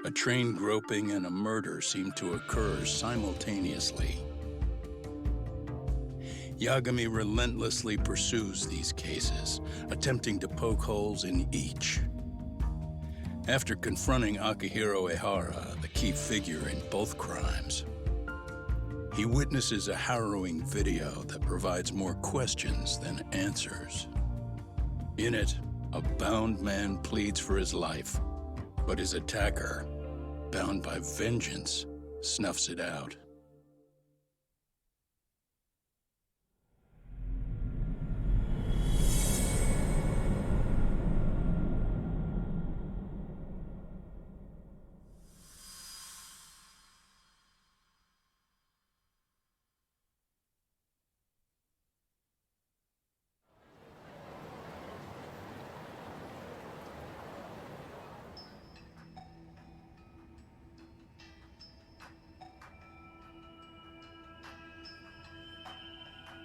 A train groping and a murder seem to occur simultaneously. Yagami relentlessly pursues these cases, attempting to poke holes in each. After confronting Akihiro Ehara, the key figure in both crimes, he witnesses a harrowing video that provides more questions than answers. In it, a bound man pleads for his life, but his attacker, bound by vengeance, snuffs it out.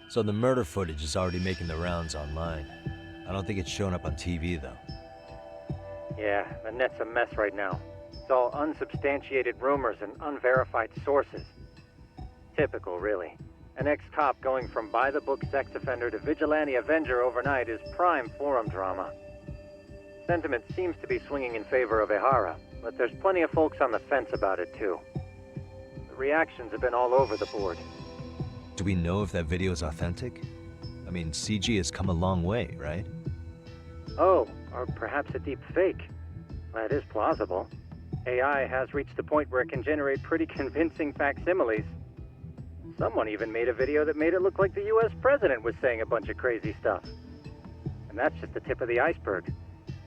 So the murder footage is already making the rounds online. I don't think it's showing up on TV, though. Yeah, the net's a mess right now. It's all unsubstantiated rumors and unverified sources. Typical, really. An ex-cop going from by-the-book sex offender to vigilante avenger overnight is prime forum drama. Sentiment seems to be swinging in favor of Ehara, but there's plenty of folks on the fence about it, too. The reactions have been all over the board. Do we know if that video is authentic? I mean, CG has come a long way, right? Oh, or perhaps a deep fake. That is plausible. AI has reached the point where it can generate pretty convincing facsimiles. Someone even made a video that made it look like the US president was saying a bunch of crazy stuff. And that's just the tip of the iceberg.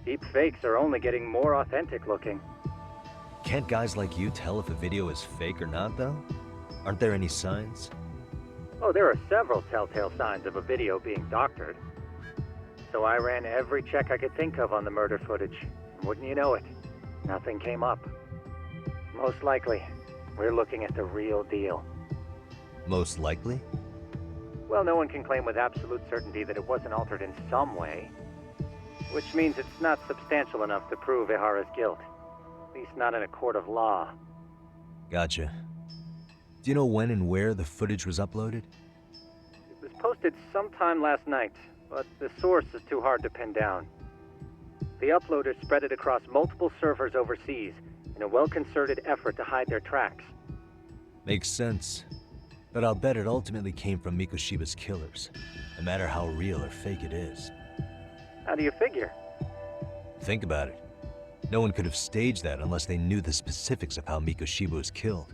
Deep fakes are only getting more authentic looking. Can't guys like you tell if a video is fake or not, though? Aren't there any signs? Oh, there are several telltale signs of a video being doctored. So I ran every check I could think of on the murder footage. And wouldn't you know it, nothing came up. Most likely, we're looking at the real deal. Most likely? Well, no one can claim with absolute certainty that it wasn't altered in some way. Which means it's not substantial enough to prove Ehara's guilt. At least not in a court of law. Gotcha. Do you know when and where the footage was uploaded? It was posted sometime last night, but the source is too hard to pin down. The uploaders spread it across multiple servers overseas in a well-concerted effort to hide their tracks. Makes sense. But I'll bet it ultimately came from Mikoshiba's killers, no matter how real or fake it is. How do you figure? Think about it. No one could have staged that unless they knew the specifics of how Mikoshiba was killed.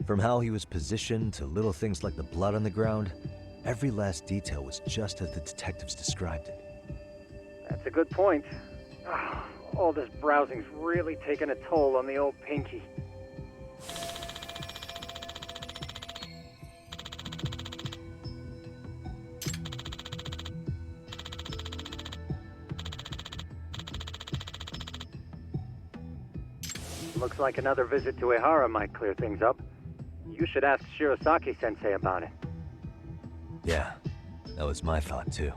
From how he was positioned to little things like the blood on the ground, every last detail was just as the detectives described it. That's a good point. All this browsing's really taken a toll on the old pinky. Looks like another visit to Ehara might clear things up. You should ask Shirosaki-sensei about it. Yeah, that was my thought too.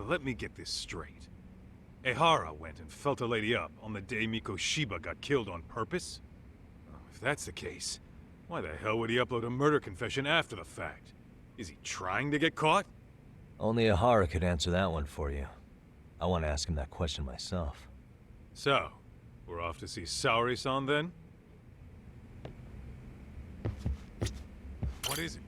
Let me get this straight. Ehara went and felt a lady up on the day Mikoshiba got killed on purpose? If that's the case, why the hell would he upload a murder confession after the fact? Is he trying to get caught? Only Ehara could answer that one for you. I want to ask him that question myself. So, we're off to see Saori-san then? What is it?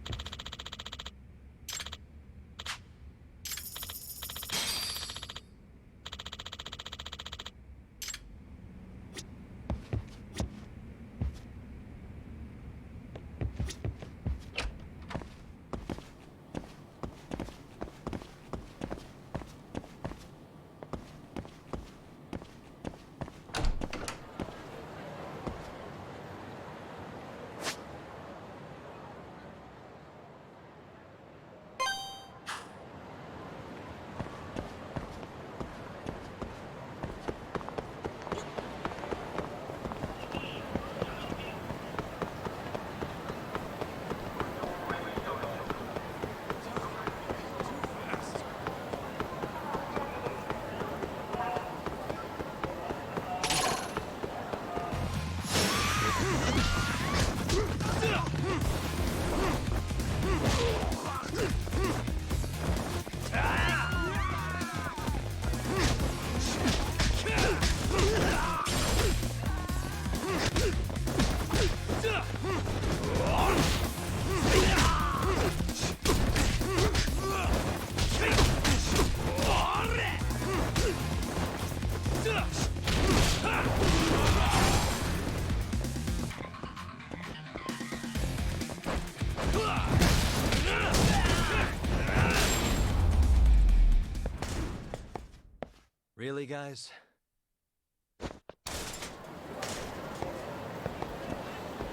Really, guys?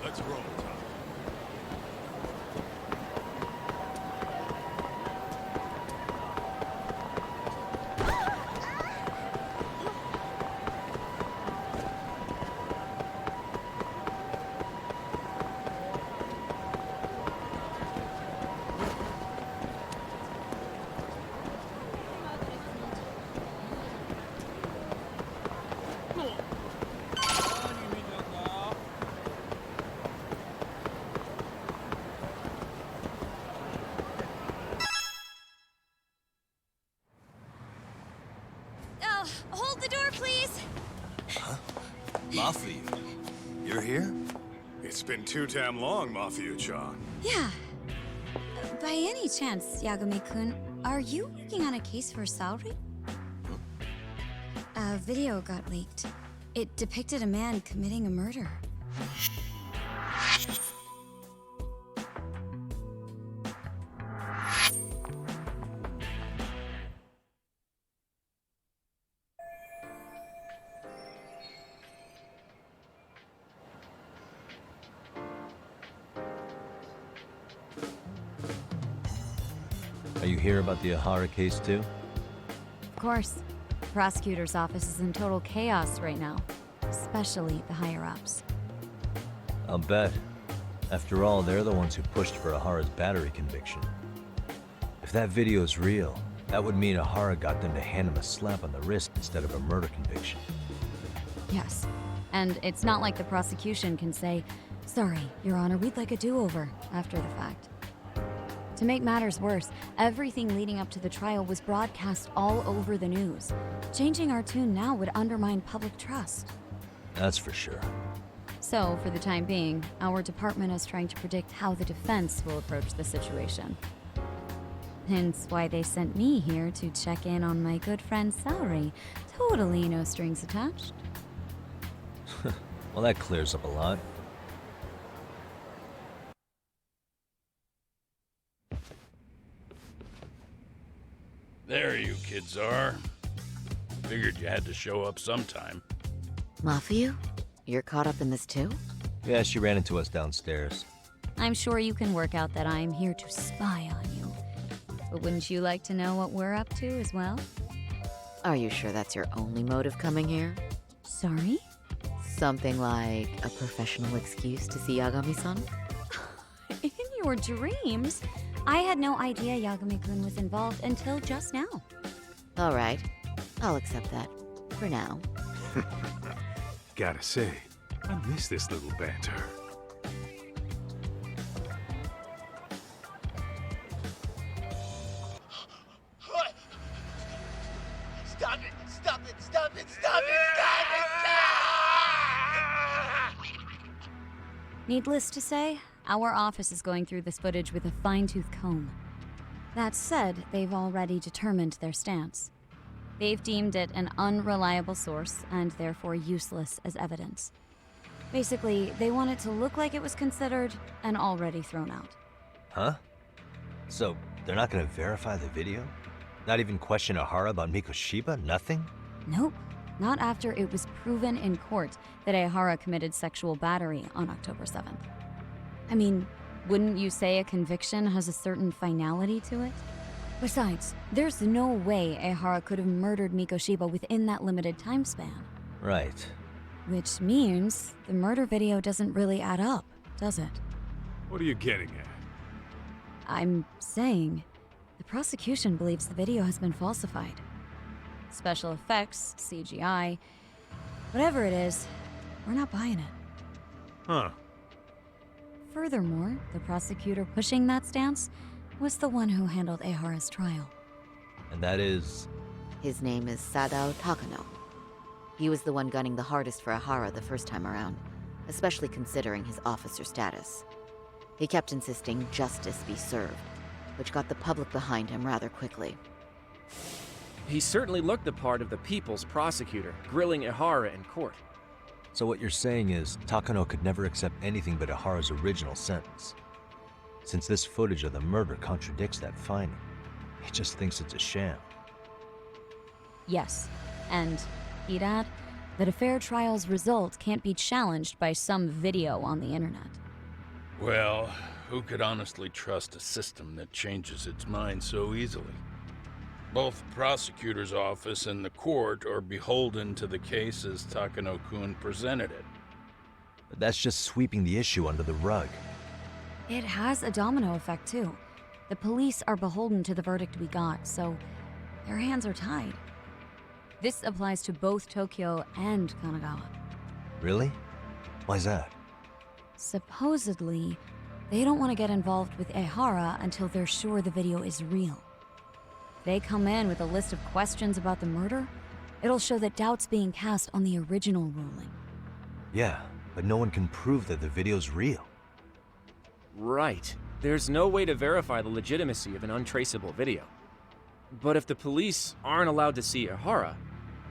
Let's roll, Tom. Oh, hold the door, please. Mafia, you're here? It's been too damn long, Mafia-chan. Yeah. By any chance, Yagami-kun, are you working on a case for Saori? A video got leaked. It depicted a man committing a murder. Are you here about the Ahara case too? Of course. The prosecutor's office is in total chaos right now, especially the higher-ups. I'll bet. After all, they're the ones who pushed for Ahara's battery conviction. If that video's real, that would mean Ahara got them to hand him a slap on the wrist instead of a murder conviction. Yes. And it's not like the prosecution can say, "Sorry, Your Honor, we'd like a do-over," after the fact. To make matters worse, everything leading up to the trial was broadcast all over the news. Changing our tune now would undermine public trust. That's for sure. So, for the time being, our department is trying to predict how the defense will approach the situation. Hence why they sent me here to check in on my good friend Saori. Totally no strings attached. Well, that clears up a lot. There you kids are. Figured you had to show up sometime. Mafia? You're caught up in this too? Yeah, she ran into us downstairs. I'm sure you can work out that I'm here to spy on you. But wouldn't you like to know what we're up to as well? Are you sure that's your only motive coming here? Sorry? Something like a professional excuse to see Yagami-san? In your dreams? I had no idea Yagami-kun was involved until just now. All right, I'll accept that. For now. Gotta say, I miss this little banter. Stop it! Stop it! Stop it! Stop it! Stop it! Needless to say, our office is going through this footage with a fine-tooth comb. That said, they've already determined their stance. They've deemed it an unreliable source and therefore useless as evidence. Basically, they want it to look like it was considered and already thrown out. Huh? So, they're not gonna verify the video? Not even question Ahara about Mikoshiba? Nothing? Nope. Not after it was proven in court that Ahara committed sexual battery on October 7th. I mean, wouldn't you say a conviction has a certain finality to it? Besides, there's no way Ahara could have murdered Mikoshiba within that limited time span. Right. Which means the murder video doesn't really add up, does it? What are you getting at? I'm saying, the prosecution believes the video has been falsified. Special effects, CGI, whatever it is, we're not buying it. Huh. Furthermore, the prosecutor pushing that stance was the one who handled Ahara's trial. And that is... His name is Sadao Takano. He was the one gunning the hardest for Ahara the first time around, especially considering his officer status. He kept insisting justice be served, which got the public behind him rather quickly. He certainly looked the part of the people's prosecutor, grilling Ihara in court. So what you're saying is, Takano could never accept anything but Ihara's original sentence. Since this footage of the murder contradicts that finding, he just thinks it's a sham. Yes, and he'd add that a fair trial's result can't be challenged by some video on the internet. Well, who could honestly trust a system that changes its mind so easily? Both the prosecutor's office and the court are beholden to the case as Takano-kun presented it. But that's just sweeping the issue under the rug. It has a domino effect, too. The police are beholden to the verdict we got, so their hands are tied. This applies to both Tokyo and Kanagawa. Really? Why's that? Supposedly, they don't want to get involved with Ihara until they're sure the video is real. They come in with a list of questions about the murder, it'll show that doubt's being cast on the original ruling. Yeah, but no one can prove that the video's real. Right. There's no way to verify the legitimacy of an untraceable video. But if the police aren't allowed to see Ihara,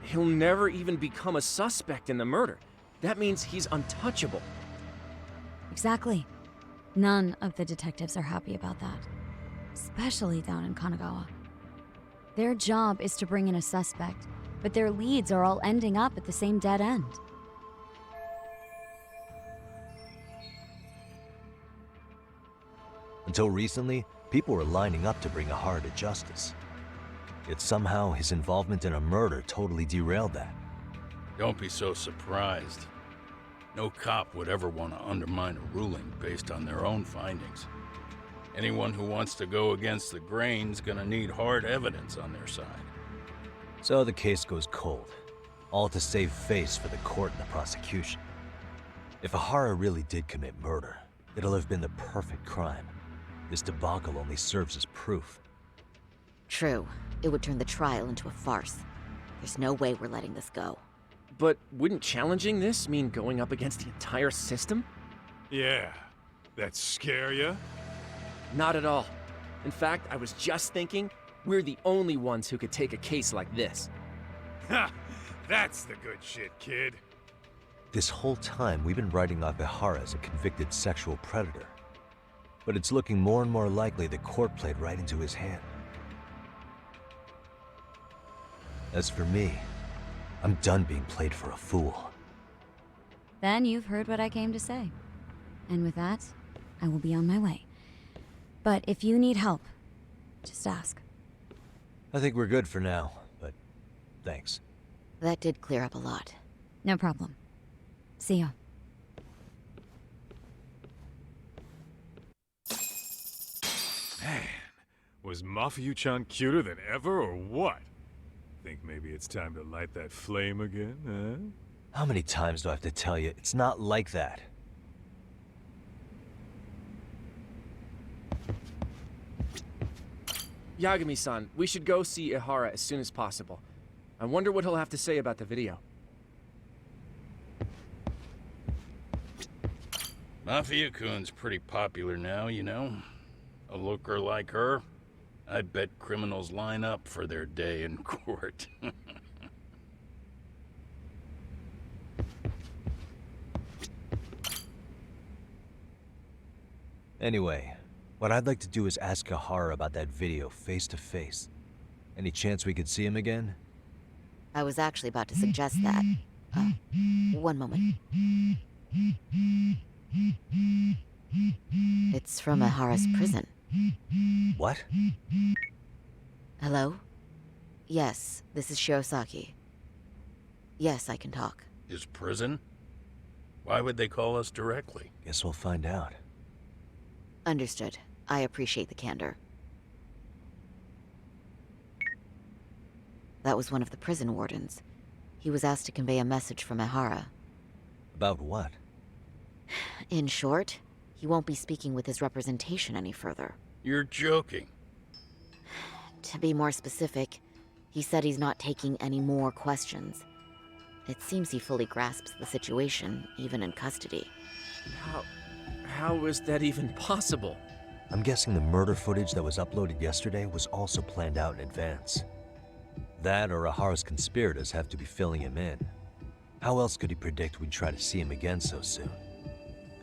he'll never even become a suspect in the murder. That means he's untouchable. Exactly. None of the detectives are happy about that. Especially down in Kanagawa. Their job is to bring in a suspect, but their leads are all ending up at the same dead end. Until recently, people were lining up to bring Ihara to justice. Yet somehow his involvement in a murder totally derailed that. Don't be so surprised. No cop would ever want to undermine a ruling based on their own findings. Anyone who wants to go against the grain's gonna need hard evidence on their side. So the case goes cold, all to save face for the court and the prosecution. If Ihara really did commit murder, it'll have been the perfect crime. This debacle only serves as proof. True. It would turn the trial into a farce. There's no way we're letting this go. But wouldn't challenging this mean going up against the entire system? Yeah. That scare ya? Not at all. In fact, I was just thinking, we're the only ones who could take a case like this. Ha! That's the good shit, kid. This whole time, we've been writing off Ihara as a convicted sexual predator. But it's looking more and more likely the court played right into his hand. As for me, I'm done being played for a fool. Then you've heard what I came to say. And with that, I will be on my way. But if you need help, just ask. I think we're good for now, but thanks. That did clear up a lot. No problem. See ya. Man, was Mafuyu-chan cuter than ever or what? Think maybe it's time to light that flame again, huh? How many times do I have to tell you, it's not like that? Yagami-san, we should go see Ihara as soon as possible. I wonder what he'll have to say about the video. Mafia-kun's pretty popular now, you know. A looker like her, I bet criminals line up for their day in court. Anyway, what I'd like to do is ask Ihara about that video face to face. Any chance we could see him again? I was actually about to suggest that. One moment. It's from Ihara's prison. What? Hello? Yes, this is Shirosaki. Yes, I can talk. His prison? Why would they call us directly? Guess we'll find out. Understood. I appreciate the candor. That was one of the prison wardens. He was asked to convey a message from Ihara. About what? In short, he won't be speaking with his representation any further. You're joking. To be more specific, he said he's not taking any more questions. It seems he fully grasps the situation, even in custody. How is that even possible? I'm guessing the murder footage that was uploaded yesterday was also planned out in advance. That or Ahara's conspirators have to be filling him in. How else could he predict we'd try to see him again so soon?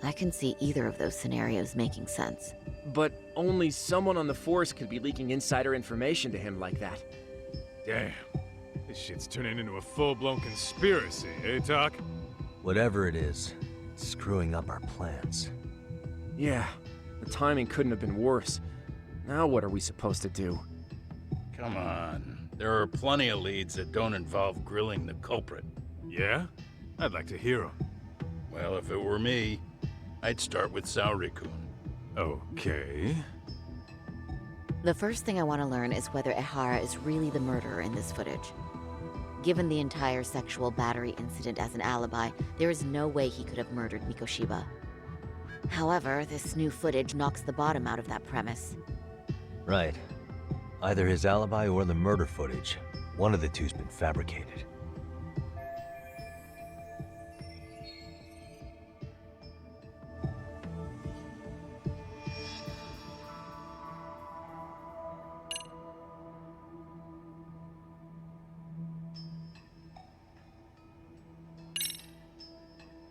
I can see either of those scenarios making sense. But only someone on the force could be leaking insider information to him like that. Damn. This shit's turning into a full-blown conspiracy, eh, Tak? Whatever it is, it's screwing up our plans. Yeah, the timing couldn't have been worse. Now what are we supposed to do? Come on. There are plenty of leads that don't involve grilling the culprit. Yeah? I'd like to hear them. Well, if it were me, I'd start with Saori-kun. Okay. The first thing I want to learn is whether Ehara is really the murderer in this footage. Given the entire sexual battery incident as an alibi, there is no way he could have murdered Mikoshiba. However, this new footage knocks the bottom out of that premise. Right. Either his alibi or the murder footage. One of the two's been fabricated.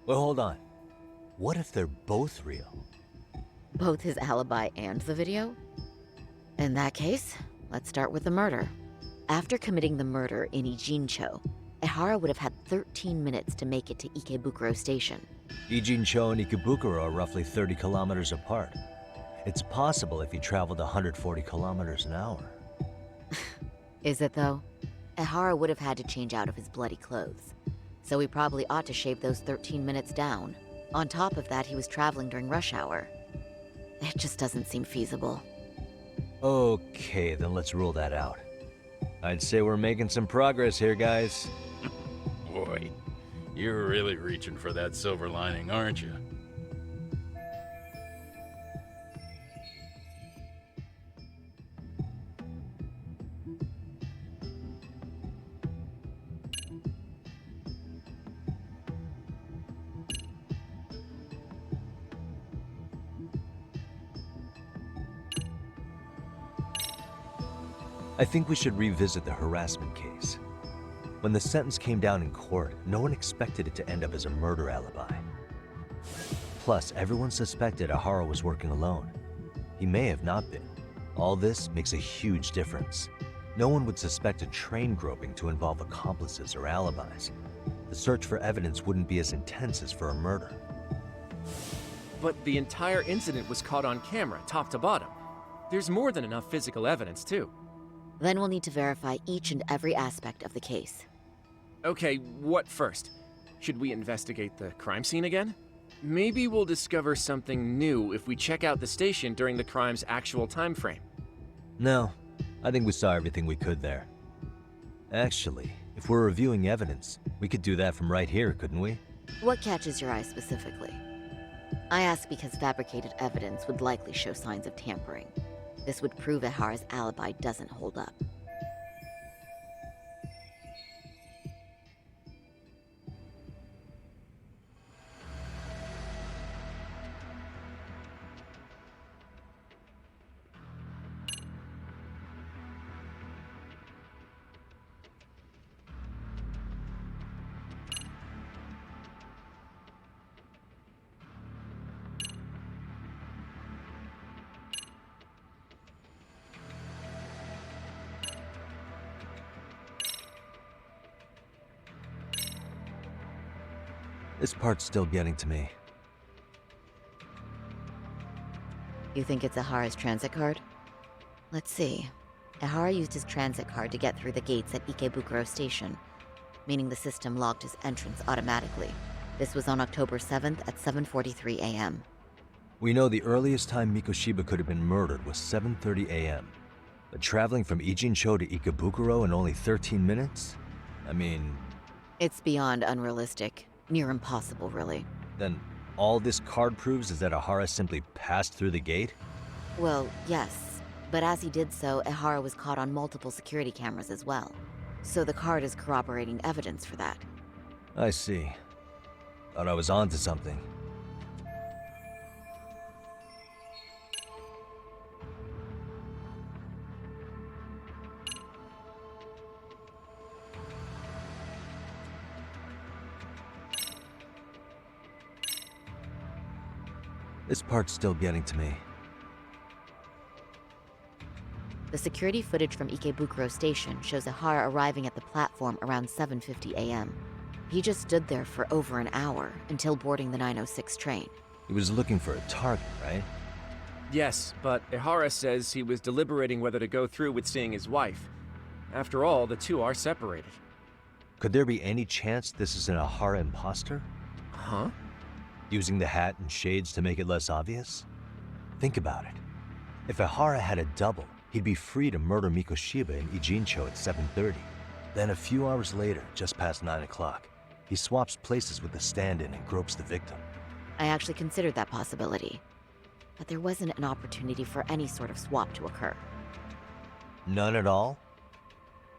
Well, hold on. What if they're both real? Both his alibi and the video? In that case, let's start with the murder. After committing the murder in Ijincho, Ehara would have had 13 minutes to make it to Ikebukuro Station. Ijincho and Ikebukuro are roughly 30 kilometers apart. It's possible if he traveled 140 kilometers an hour. Is it though? Ehara would have had to change out of his bloody clothes. So he probably ought to shave those 13 minutes down. On top of that, he was traveling during rush hour. It just doesn't seem feasible. Okay, then let's rule that out. I'd say we're making some progress here, guys. Boy, you're really reaching for that silver lining, aren't you? I think we should revisit the harassment case. When the sentence came down in court, no one expected it to end up as a murder alibi. Plus, everyone suspected Ehara was working alone. He may have not been. All this makes a huge difference. No one would suspect a train groping to involve accomplices or alibis. The search for evidence wouldn't be as intense as for a murder. But the entire incident was caught on camera, top to bottom. There's more than enough physical evidence, too. Then we'll need to verify each and every aspect of the case. Okay, what first? Should we investigate the crime scene again? Maybe we'll discover something new if we check out the station during the crime's actual time frame. No, I think we saw everything we could there. Actually, if we're reviewing evidence, we could do that from right here, couldn't we? What catches your eye specifically? I ask because fabricated evidence would likely show signs of tampering. This would prove Ehara's alibi doesn't hold up. This part's still getting to me. You think it's Ehara's transit card? Let's see. Ehara used his transit card to get through the gates at Ikebukuro Station, meaning the system logged his entrance automatically. This was on October 7th at 7:43 a.m. We know the earliest time Mikoshiba could have been murdered was 7:30 a.m. But traveling from Ijincho to Ikebukuro in only 13 minutes? I mean... It's beyond unrealistic. Near impossible, really. Then all this card proves is that Ehara simply passed through the gate? Well, yes. But as he did so, Ehara was caught on multiple security cameras as well. So the card is corroborating evidence for that. I see. Thought I was onto something. This part's still getting to me. The security footage from Ikebukuro Station shows Ehara arriving at the platform around 7:50 a.m. He just stood there for over an hour until boarding the 906 train. He was looking for a target, right? Yes, but Ehara says he was deliberating whether to go through with seeing his wife. After all, the two are separated. Could there be any chance this is an Ehara imposter? Huh? Using the hat and shades to make it less obvious? Think about it. If Ehara had a double, he'd be free to murder Mikoshiba in Ijincho at 7:30. Then a few hours later, just past 9 o'clock, he swaps places with the stand-in and gropes the victim. I actually considered that possibility, but there wasn't an opportunity for any sort of swap to occur. None at all?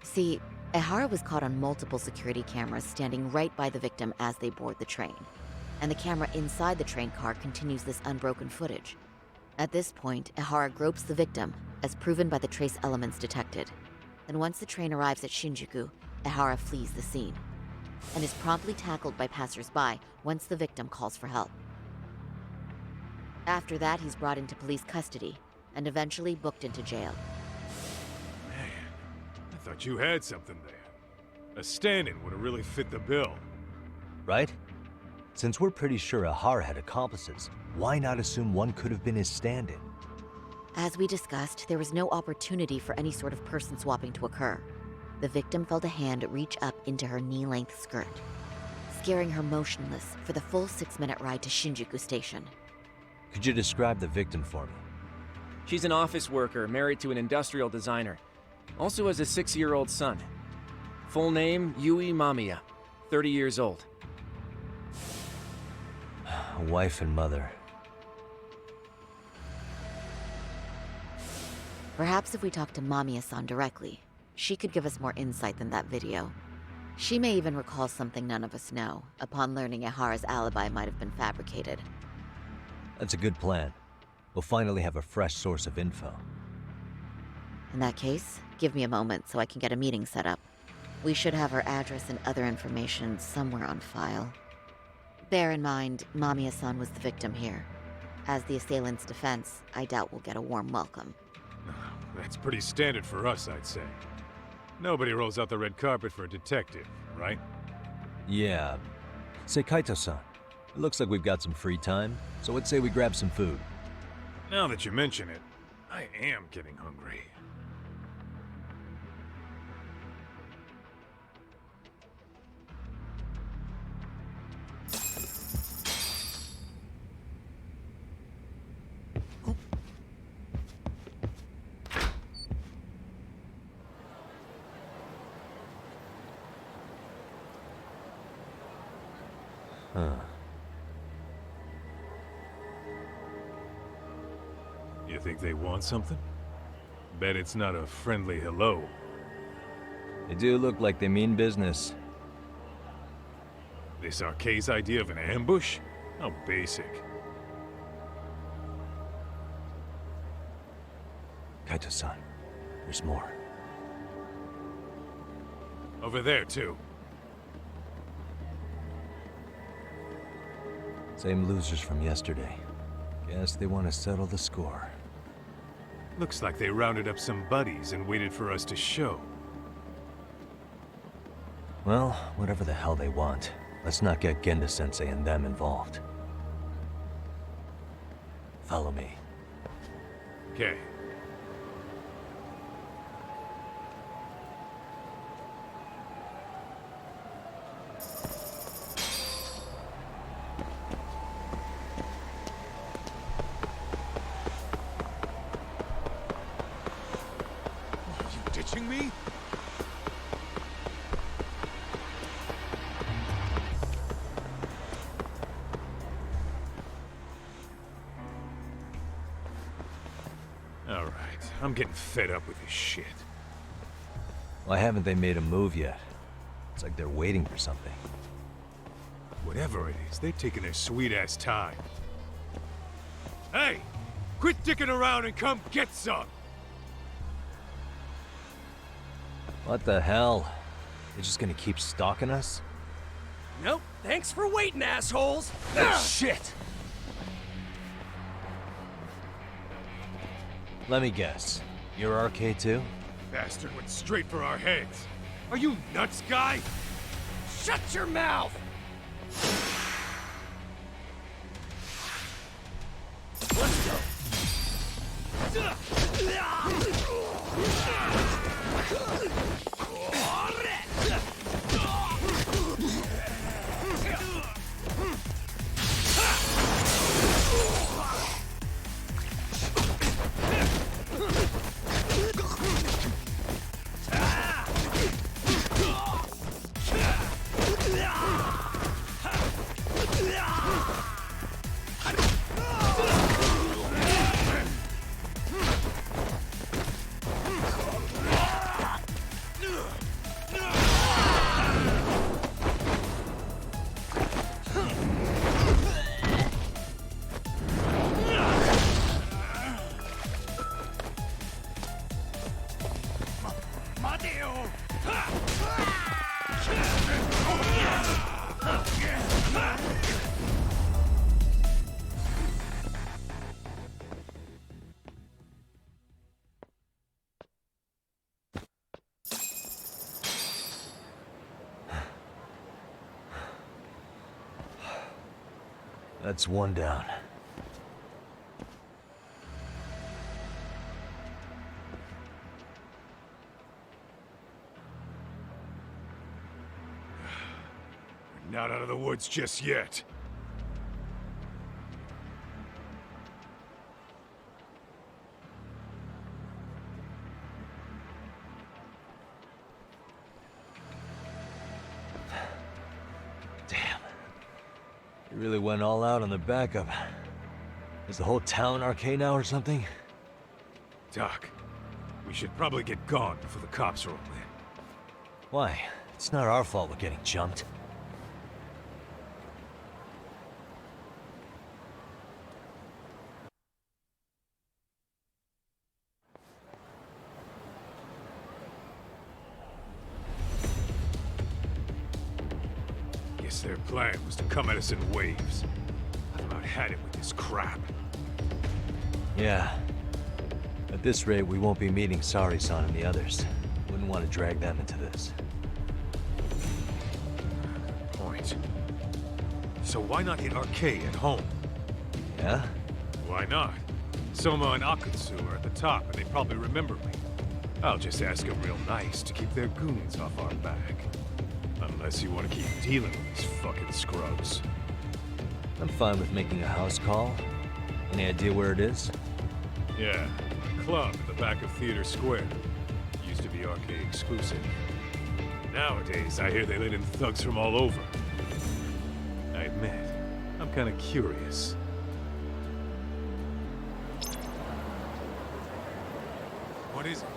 See, Ehara was caught on multiple security cameras standing right by the victim as they board the train, and the camera inside the train car continues this unbroken footage. At this point, Ehara gropes the victim, as proven by the trace elements detected. Then once the train arrives at Shinjuku, Ehara flees the scene, and is promptly tackled by passers-by once the victim calls for help. After that, he's brought into police custody, and eventually booked into jail. I thought you had something there. A stand-in would have really fit the bill. Right? Since we're pretty sure Ehara had accomplices, why not assume one could have been his stand-in? As we discussed, there was no opportunity for any sort of person swapping to occur. The victim felt a hand reach up into her knee-length skirt, scaring her motionless for the full 6-minute ride to Shinjuku Station. Could you describe the victim for me? She's an office worker married to an industrial designer. Also has a 6-year-old son. Full name, Yui Mamiya, 30 years old. A wife and mother. Perhaps if we talk to Mamiya-san directly, she could give us more insight than that video. She may even recall something none of us know, upon learning Ehara's alibi might have been fabricated. That's a good plan. We'll finally have a fresh source of info. In that case, give me a moment so I can get a meeting set up. We should have her address and other information somewhere on file. Bear in mind, Mamiya-san was the victim here. As the assailant's defense, I doubt we'll get a warm welcome. That's pretty standard for us, I'd say. Nobody rolls out the red carpet for a detective, right? Yeah. Say, Kaito-san, it looks like we've got some free time, so let's say we grab some food. Now that you mention it, I am getting hungry. Huh. You think they want something? Bet it's not a friendly hello. They do look like they mean business. This Arcade's idea of an ambush? How basic. Kaito-san, there's more. Over there, too. Same losers from yesterday. Guess they want to settle the score. Looks like they rounded up some buddies and waited for us to show. Well, whatever the hell they want, let's not get Genda-sensei and them involved. Follow me. Okay. Ditching me? All right, I'm getting fed up with this shit. Why haven't they made a move yet? It's like they're waiting for something. Whatever it is, they're taking their sweet-ass time. Hey! Quit dicking around and come get some! What the hell? They're just gonna keep stalking us? Nope. Thanks for waiting, assholes. Shit! Let me guess. You're RK too? Bastard went straight for our heads. Are you nuts, guy? Shut your mouth! Let's go. That's one down. We're not out of the woods just yet. You really went all out on the backup. Is the whole town RK now or something? Doc, we should probably get gone before the cops roll in. Why? It's not our fault we're getting jumped. Guess their plan was to come at us in waves. I've about had it with this crap. Yeah. At this rate, we won't be meeting Saori-san and the others. Wouldn't want to drag them into this. Good point. So why not hit RK at home? Yeah? Why not? Soma and Akutsu are at the top, and they probably remember me. I'll just ask them real nice to keep their goons off our back. Unless you want to keep dealing with these fucking scrubs. I'm fine with making a house call. Any idea where it is? Yeah, a club at the back of Theater Square. Used to be RK exclusive. Nowadays, I hear they let in thugs from all over. I admit, I'm kind of curious. What is it?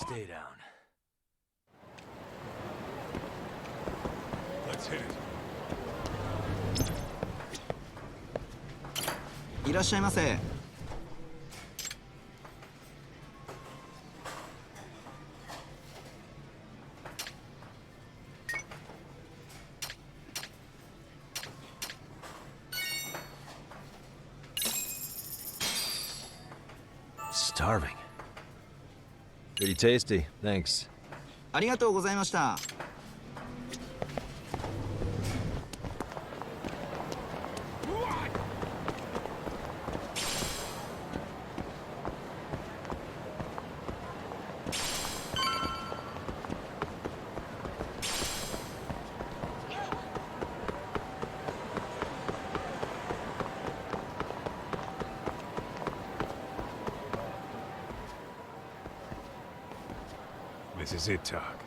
Stay down. Let's hit it. いらっしゃいませ。Starving. Pretty tasty, thanks. ありがとうございました。This is it, Tak.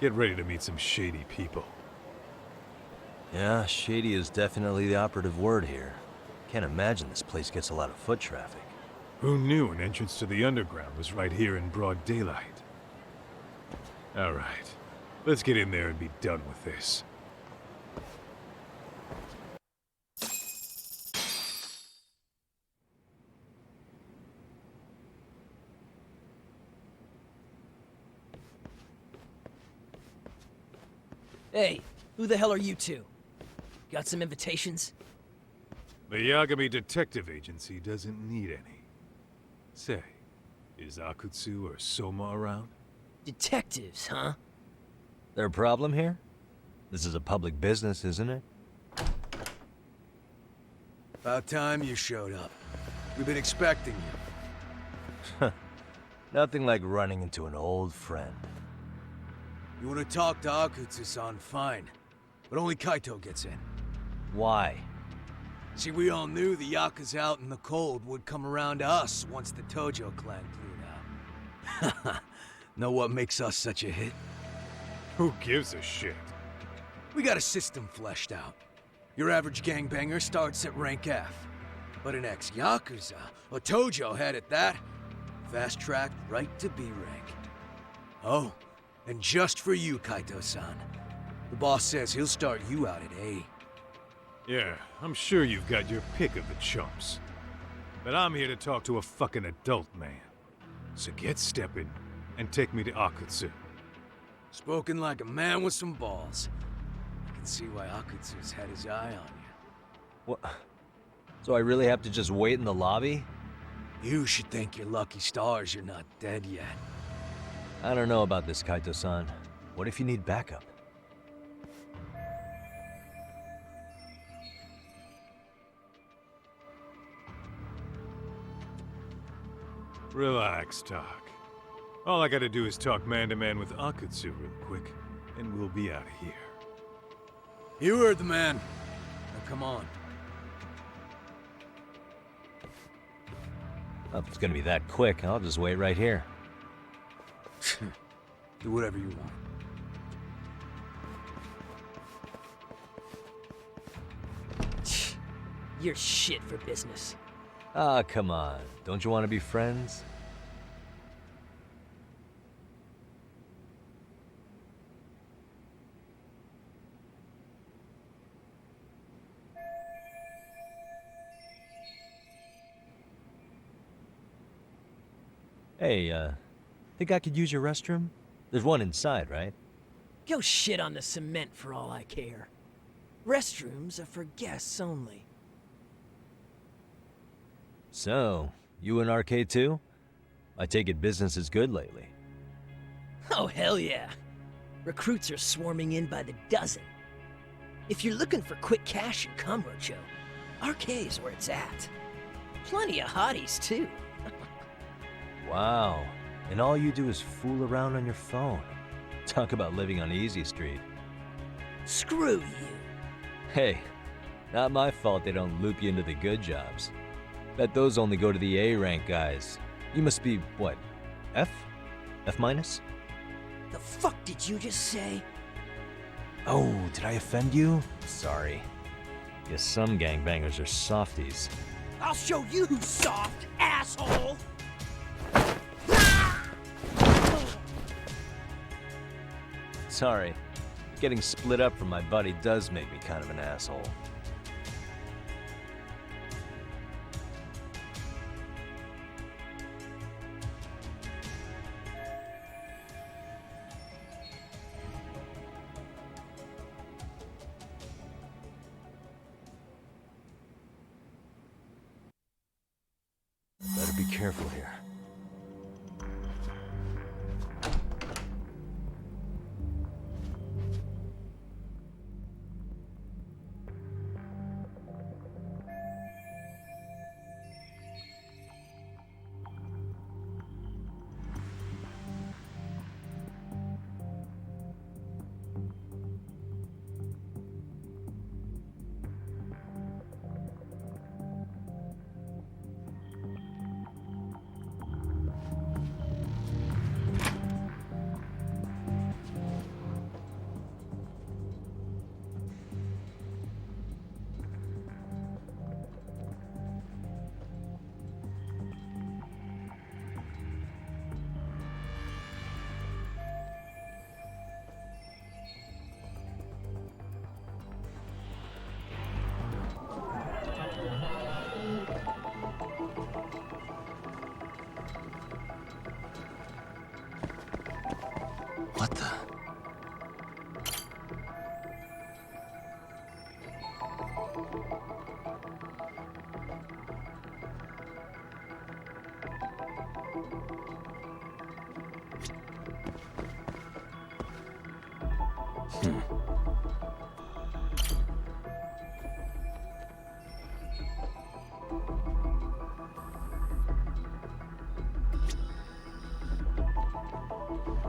Get ready to meet some shady people. Yeah, shady is definitely the operative word here. Can't imagine this place gets a lot of foot traffic. Who knew an entrance to the underground was right here in broad daylight? All right, let's get in there and be done with this. Hey, who the hell are you two? Got some invitations? The Yagami Detective Agency doesn't need any. Say, is Akutsu or Soma around? Detectives, huh? There a problem here? This is a public business, isn't it? About time you showed up. We've been expecting you. Nothing like running into an old friend. You want to talk to Akutsu-san, fine. But only Kaito gets in. Why? See, we all knew the Yakuza out in the cold would come around to us once the Tojo clan cleared out. Know what makes us such a hit? Who gives a shit? We got a system fleshed out. Your average gangbanger starts at rank F. But an ex-Yakuza, a Tojo head at that, fast-tracked right to B rank. Oh, and just for you, Kaito-san. The boss says he'll start you out at A. Yeah, I'm sure you've got your pick of the chumps. But I'm here to talk to a fucking adult man. So get stepping and take me to Akutsu. Spoken like a man with some balls. I can see why Akutsu's had his eye on you. What? So I really have to just wait in the lobby? You should thank your lucky stars you're not dead yet. I don't know about this, Kaito-san. What if you need backup? Relax, Tak. All I gotta do is talk man-to-man with Akutsu real quick, and we'll be out of here. You heard the man. Now come on. If it's gonna be that quick, I'll just wait right here. Do whatever you want. You're shit for business. Ah, come on. Don't you want to be friends? Hey, think I could use your restroom? There's one inside, right? Go shit on the cement for all I care. Restrooms are for guests only. So, you in arcade too? I take it business is good lately. Oh, hell yeah. Recruits are swarming in by the dozen. If you're looking for quick cash and Kamurocho, arcade's where it's at. Plenty of hotties, too. Wow. And all you do is fool around on your phone. Talk about living on Easy Street. Screw you. Hey, not my fault they don't loop you into the good jobs. Bet those only go to the A-rank guys. You must be, what, F? F minus? The fuck did you just say? Oh, did I offend you? Sorry. Guess some gangbangers are softies. I'll show you who's soft, asshole! Sorry. Getting split up from my buddy does make me kind of an asshole. Better be careful here.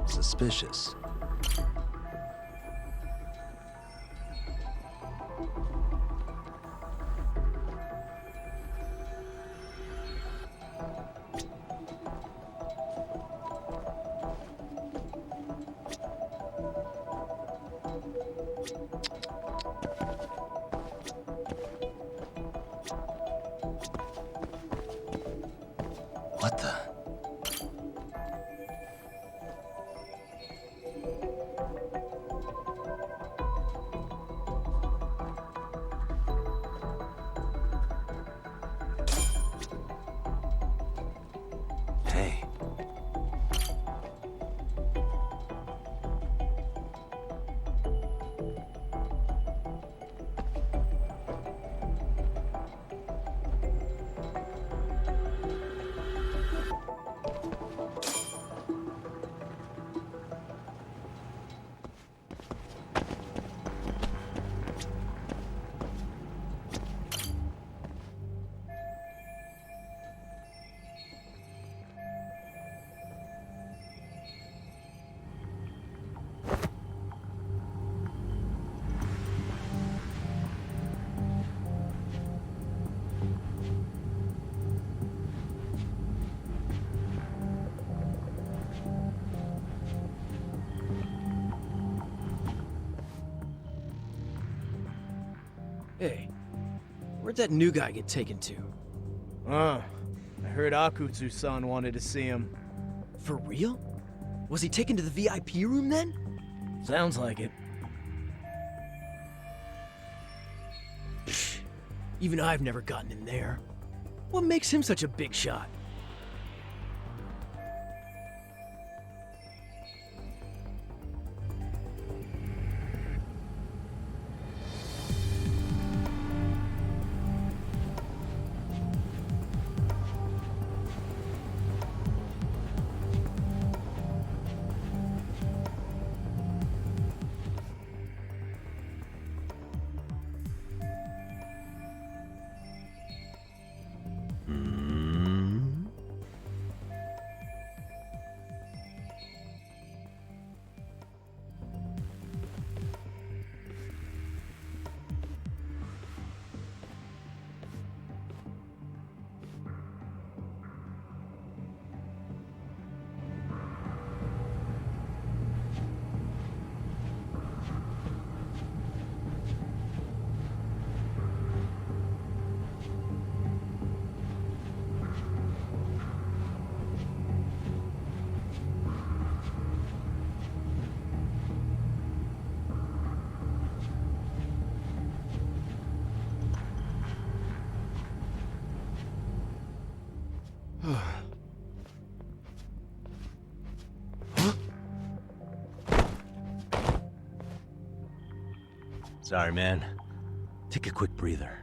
Suspicious. What the? Hey. Hey, where'd that new guy get taken to? I heard Akutsu-san wanted to see him. For real? Was he taken to the VIP room then? Sounds like it. Even I've never gotten in there. What makes him such a big shot? Sorry, man. Take a quick breather.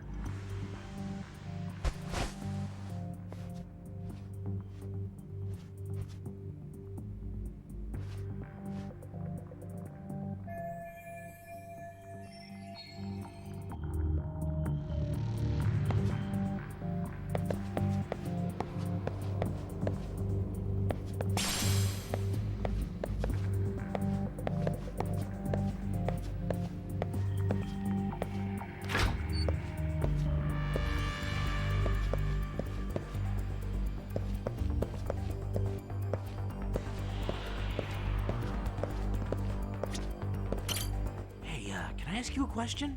Can I ask you a question?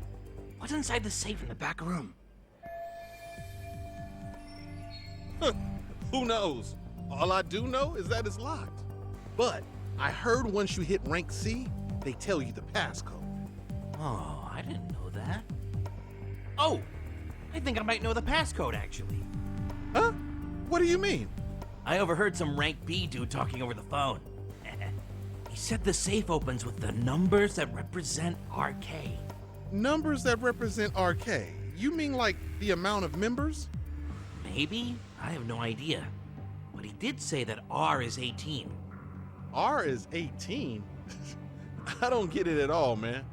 What's inside the safe in the back room? Who knows? All I do know is that it's locked. But I heard once you hit rank C, they tell you the passcode. Oh, I didn't know that. Oh, I think I might know the passcode, actually. Huh? What do you mean? I overheard some rank B dude talking over the phone. He said the safe opens with the numbers that represent RK. Numbers that represent RK? You mean like the amount of members? Maybe? I have no idea. But he did say that R is 18. R is 18? I don't get it at all, man.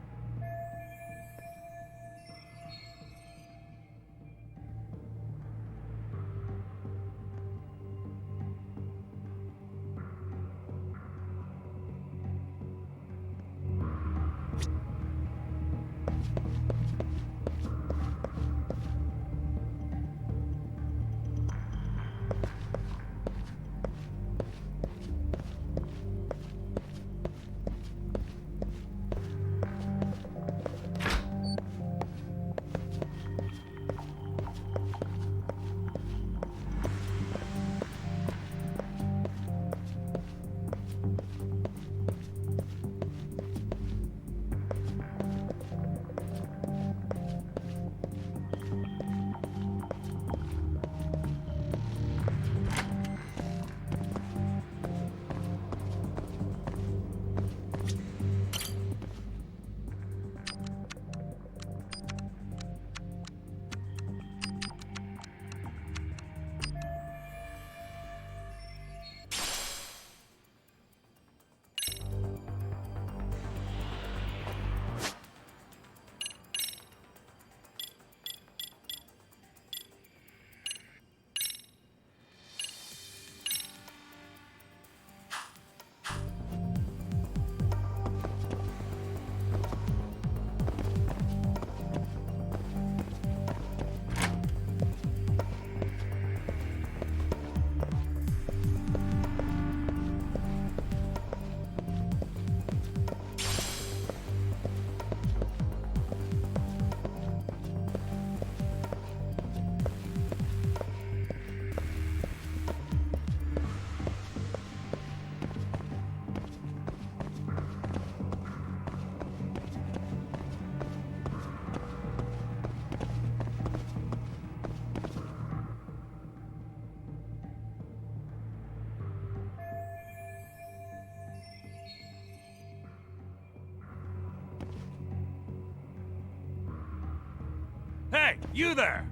Hey, you there!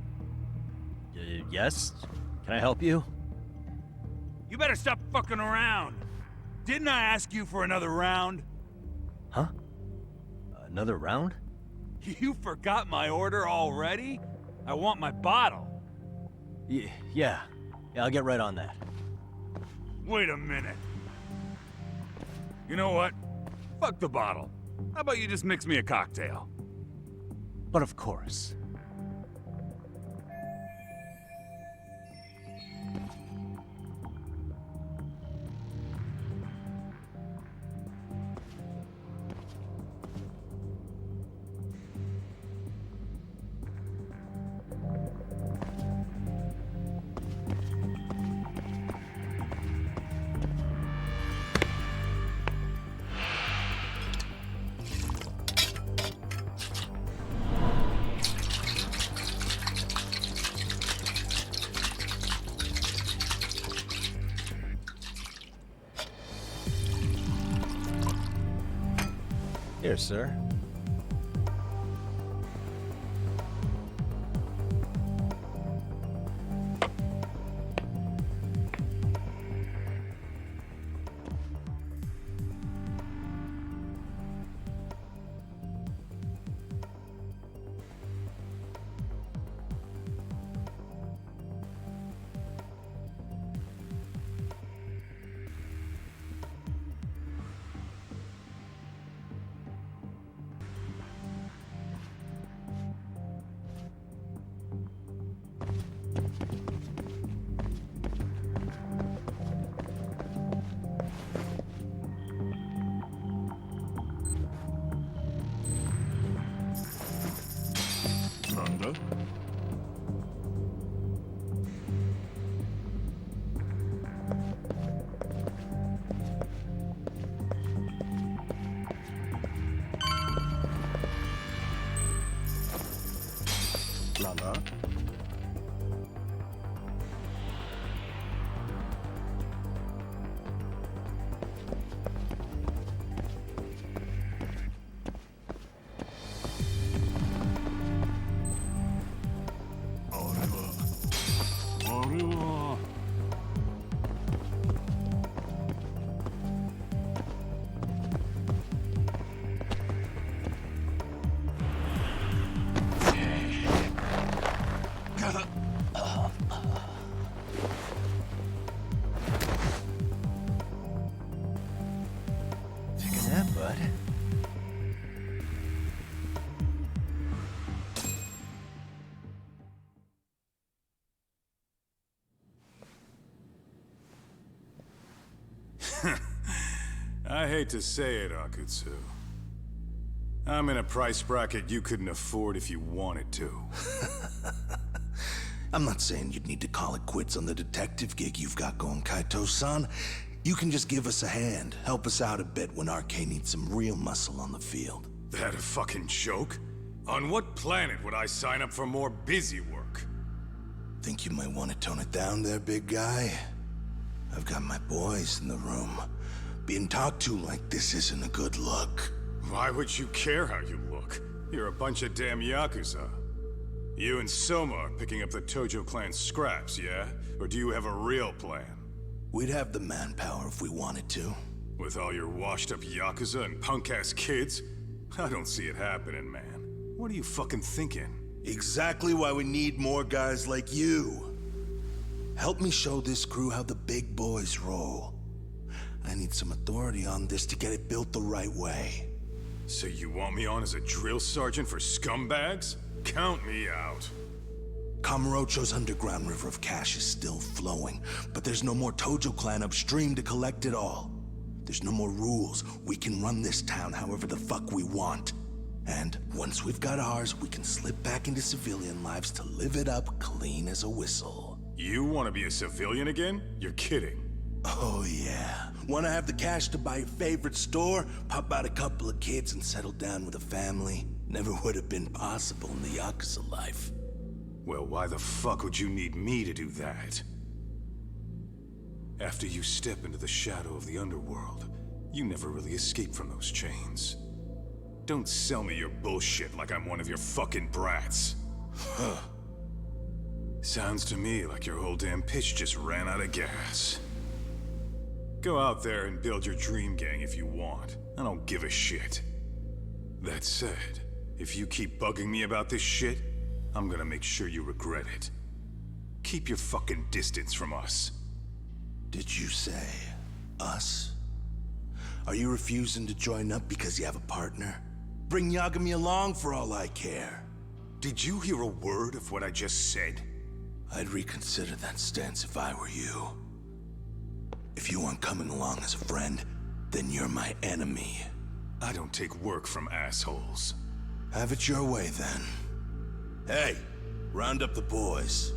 Yes? Can I help you? You better stop fucking around. Didn't I ask you for another round? Huh? Another round? You forgot my order already? I want my bottle. Yeah, I'll get right on that. Wait a minute. You know what? Fuck the bottle. How about you just mix me a cocktail? But of course. Here, sir. I hate to say it, Akutsu. I'm in a price bracket you couldn't afford if you wanted to. I'm not saying you'd need to call it quits on the detective gig you've got going, Kaito-san. You can just give us a hand, help us out a bit when RK needs some real muscle on the field. That a fucking joke? On what planet would I sign up for more busy work? Think you might want to tone it down there, big guy? I've got my boys in the room. Being talked to like this isn't a good look. Why would you care how you look? You're a bunch of damn Yakuza. You and Soma are picking up the Tojo clan's scraps, yeah? Or do you have a real plan? We'd have the manpower if we wanted to. With all your washed-up Yakuza and punk-ass kids? I don't see it happening, man. What are you fucking thinking? Exactly why we need more guys like you. Help me show this crew how the big boys roll. I need some authority on this to get it built the right way. So you want me on as a drill sergeant for scumbags? Count me out. Kamurocho's underground river of cash is still flowing, but there's no more Tojo clan upstream to collect it all. There's no more rules. We can run this town however the fuck we want. And once we've got ours, we can slip back into civilian lives to live it up clean as a whistle. You want to be a civilian again? You're kidding. Oh yeah. Want to have the cash to buy your favorite store, pop out a couple of kids and settle down with a family? Never would have been possible in the Yakuza life. Well, why the fuck would you need me to do that? After you step into the shadow of the underworld, you never really escape from those chains. Don't sell me your bullshit like I'm one of your fucking brats. Huh. Sounds to me like your whole damn pitch just ran out of gas. Go out there and build your dream gang if you want. I don't give a shit. That said, if you keep bugging me about this shit, I'm gonna make sure you regret it. Keep your fucking distance from us. Did you say us? Are you refusing to join up because you have a partner? Bring Yagami along for all I care. Did you hear a word of what I just said? I'd reconsider that stance if I were you. If you aren't coming along as a friend, then you're my enemy. I don't take work from assholes. Have it your way, then. Hey, round up the boys.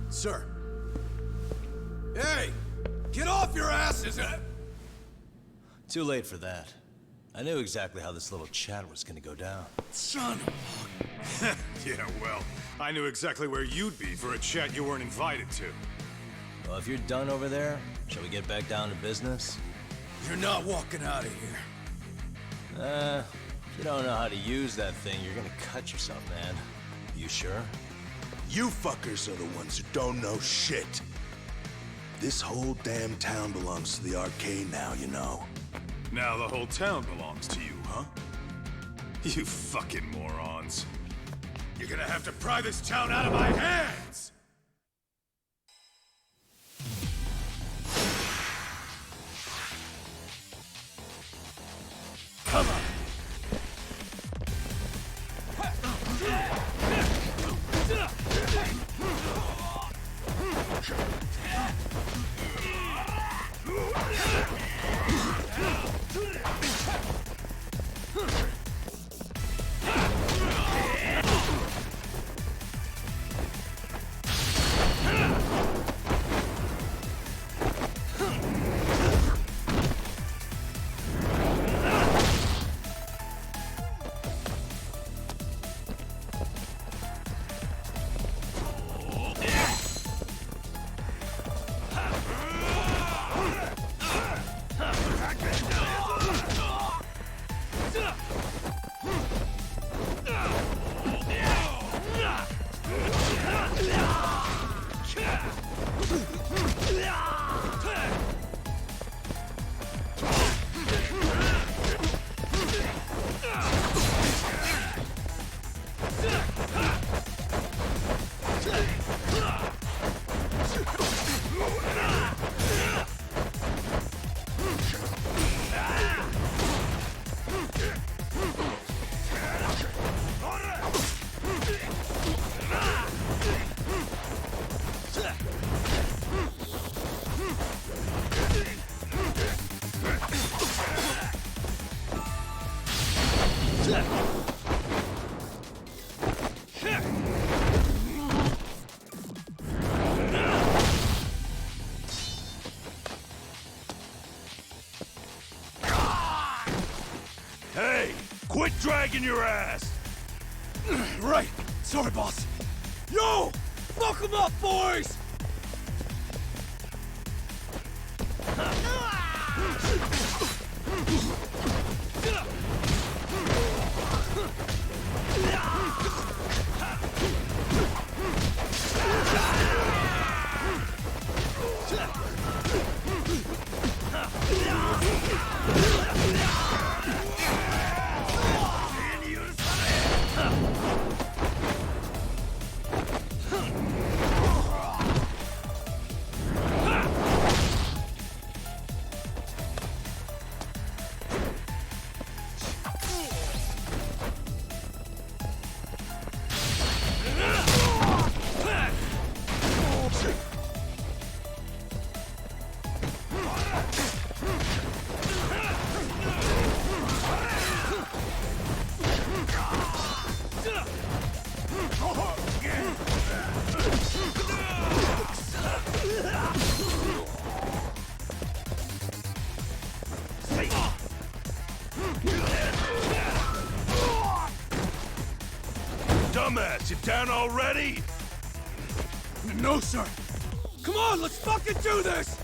Sir. Hey! Get off your asses! Too late for that. I knew exactly how this little chat was gonna go down. Son of Yeah, well, I knew exactly where you'd be for a chat you weren't invited to. Well, if you're done over there, shall we get back down to business? You're not walking out of here. If you don't know how to use that thing, you're gonna cut yourself, man. You sure? You fuckers are the ones who don't know shit. This whole damn town belongs to the arcade now, you know. Now the whole town belongs to you, huh? You fucking morons. You're gonna have to pry this town out of my hands! Come on! dragging your ass! Right. Sorry, boss. Yo! Fuck 'em up, boys! Dumbass, you down already? No, sir. Come on, let's fucking do this!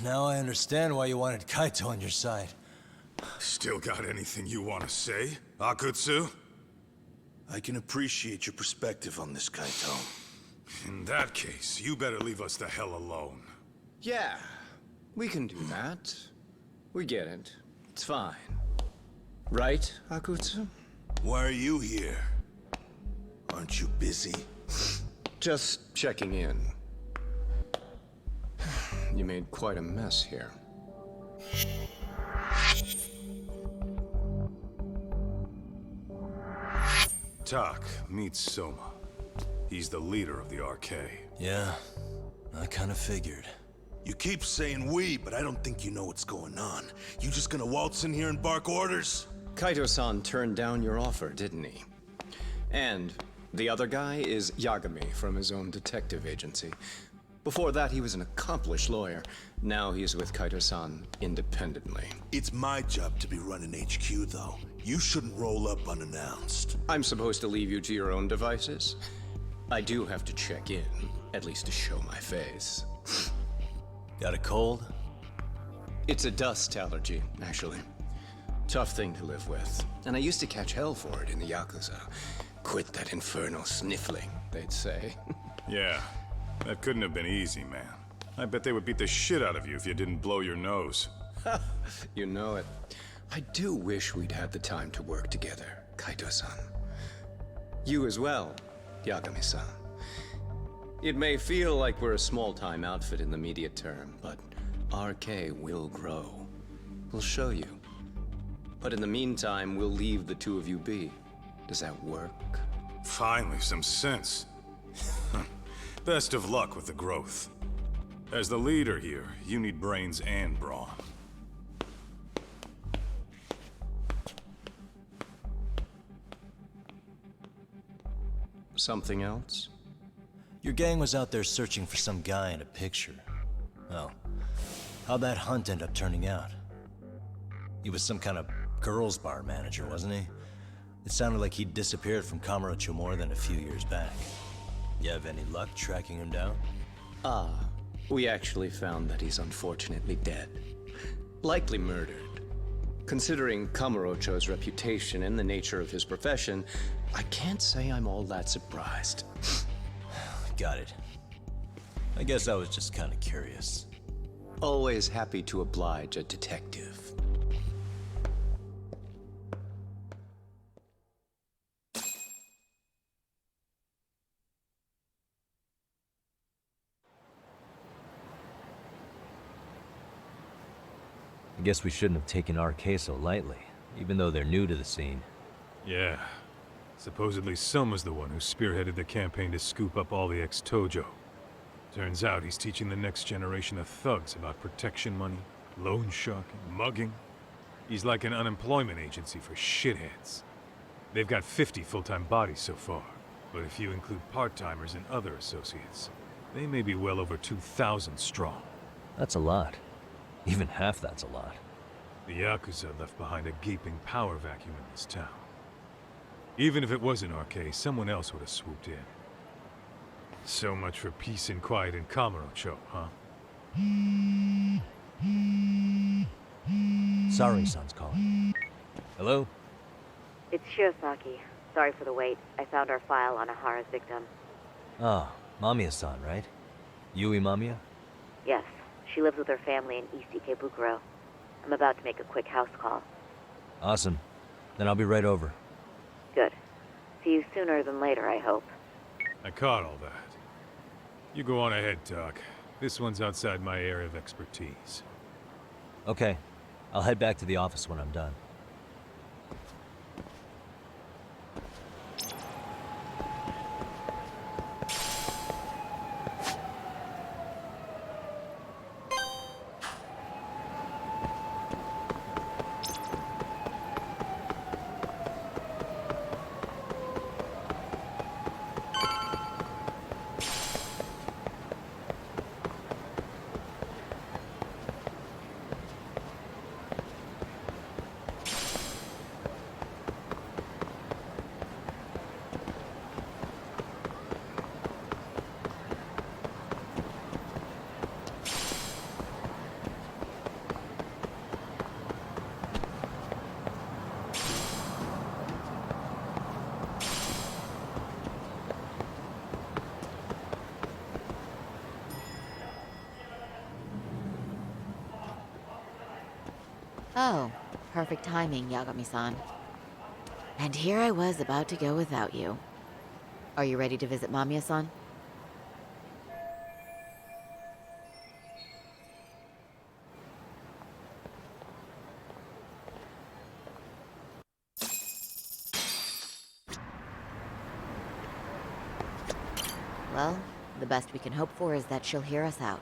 Now I understand why you wanted Kaito on your side. Still got anything you want to say, Akutsu? I can appreciate your perspective on this, Kaito. In that case, you better leave us the hell alone. Yeah, we can do that. We get it. It's fine. Right, Akutsu? Why are you here? Aren't you busy? Just checking in. You made quite a mess here. Tak meets Soma. He's the leader of the RK. Yeah, I kind of figured. You keep saying we, but I don't think you know what's going on. You just gonna waltz in here and bark orders? Kaito-san turned down your offer, didn't he? And the other guy is Yagami from his own detective agency. Before that, he was an accomplished lawyer. Now he's with Kaito-san independently. It's my job to be running HQ, though. You shouldn't roll up unannounced. I'm supposed to leave you to your own devices? I do have to check in, at least to show my face. Got a cold? It's a dust allergy, actually. Tough thing to live with. And I used to catch hell for it in the Yakuza. Quit that infernal sniffling, they'd say. Yeah, that couldn't have been easy, man. I bet they would beat the shit out of you if you didn't blow your nose. You know it. I do wish we'd had the time to work together, Kaito-san. You as well, Yagami-san. It may feel like we're a small-time outfit in the immediate term, but RK will grow. We'll show you. But in the meantime, we'll leave the two of you be. Does that work? Finally, some sense. Best of luck with the growth. As the leader here, you need brains and brawn. Something else? Your gang was out there searching for some guy in a picture. Oh, how'd that hunt end up turning out? He was some kind of girls' bar manager, wasn't he? It sounded like he'd disappeared from Kamurocho more than a few years back. You have any luck tracking him down? We actually found that he's unfortunately dead. Likely murdered. Considering Kamurocho's reputation and the nature of his profession, I can't say I'm all that surprised. Got it. I guess I was just kind of curious. Always happy to oblige a detective. I guess we shouldn't have taken RK so lightly, even though they're new to the scene. Yeah. Supposedly Soma's the one who spearheaded the campaign to scoop up all the ex-Tojo. Turns out he's teaching the next generation of thugs about protection money, loan sharking, mugging. He's like an unemployment agency for shitheads. They've got 50 full-time bodies so far, but if you include part-timers and other associates, they may be well over 2,000 strong. That's a lot. Even half that's a lot. The Yakuza left behind a gaping power vacuum in this town. Even if it wasn't RK, someone else would have swooped in. So much for peace and quiet in Kamurocho, huh? Saori-san's calling. Hello? It's Shirosaki. Sorry for the wait. I found our file on Ahara's victim. Ah, Mamiya-san, right? Yui Mamiya? Yes. She lives with her family in East Ikebukuro. I'm about to make a quick house call. Awesome. Then I'll be right over. Good. See you sooner than later, I hope. I caught all that. You go on ahead, Doc. This one's outside my area of expertise. Okay. I'll head back to the office when I'm done. Oh, Perfect timing, Yagami-san. And here I was about to go without you. Are you ready to visit Mamiya-san? Well, the best we can hope for is that she'll hear us out.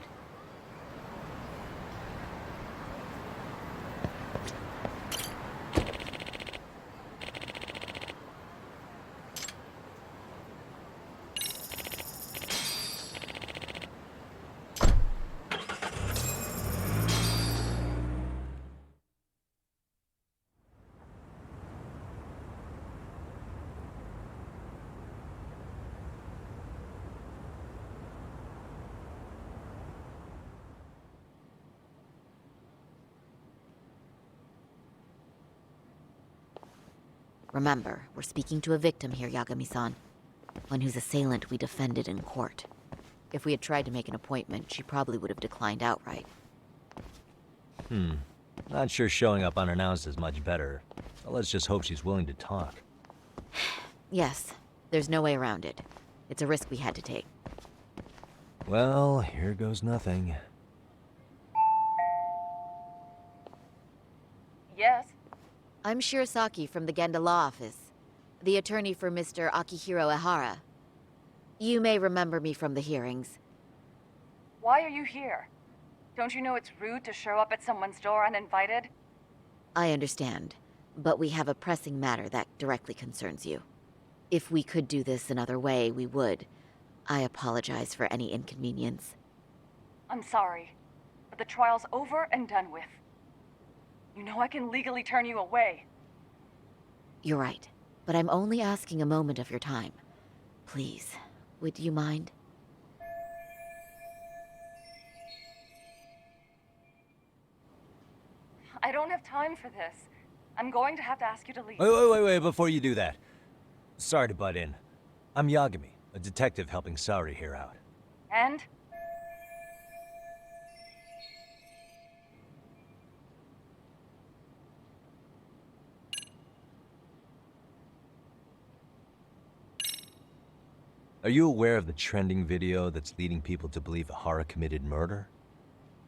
Remember, we're speaking to a victim here, Yagami-san. One whose assailant we defended in court. If we had tried to make an appointment, she probably would have declined outright. Not sure showing up unannounced is much better. But let's just hope she's willing to talk. Yes, there's no way around it. It's a risk we had to take. Well, here goes nothing. Yes? I'm Shirasaki from the Genda Law Office, the attorney for Mr. Akihiro Ehara. You may remember me from the hearings. Why are you here? Don't you know it's rude to show up at someone's door uninvited? I understand, but we have a pressing matter that directly concerns you. If we could do this another way, we would. I apologize for any inconvenience. I'm sorry, but the trial's over and done with. You know I can legally turn you away. You're right, but I'm only asking a moment of your time. Please, would you mind? I don't have time for this. I'm going to have to ask you to leave. Wait, before you do that. Sorry to butt in. I'm Yagami, a detective helping Saori here out. And? Are you aware of the trending video that's leading people to believe Ehara committed murder?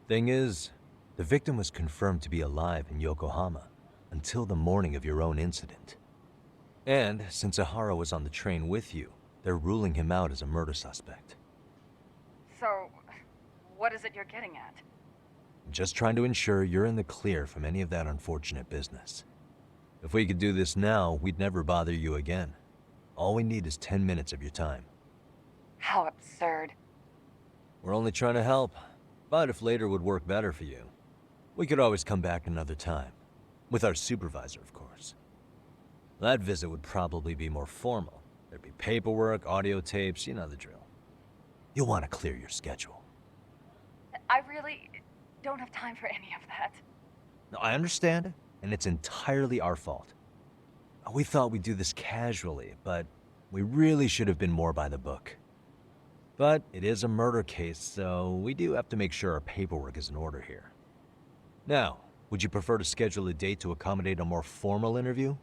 Thing is, the victim was confirmed to be alive in Yokohama until the morning of your own incident. And since Ehara was on the train with you, they're ruling him out as a murder suspect. So, what is it you're getting at? Just trying to ensure you're in the clear from any of that unfortunate business. If we could do this now, we'd never bother you again. All we need is 10 minutes of your time. How absurd. We're only trying to help, but if later would work better for you, we could always come back another time. With our supervisor, of course. That visit would probably be more formal. There'd be paperwork, audio tapes, you know the drill. You'll want to clear your schedule. I really don't have time for any of that. No, I understand, and it's entirely our fault. We thought we'd do this casually, but we really should have been more by the book. But it is a murder case, so we do have to make sure our paperwork is in order here. Now, would you prefer to schedule a date to accommodate a more formal interview?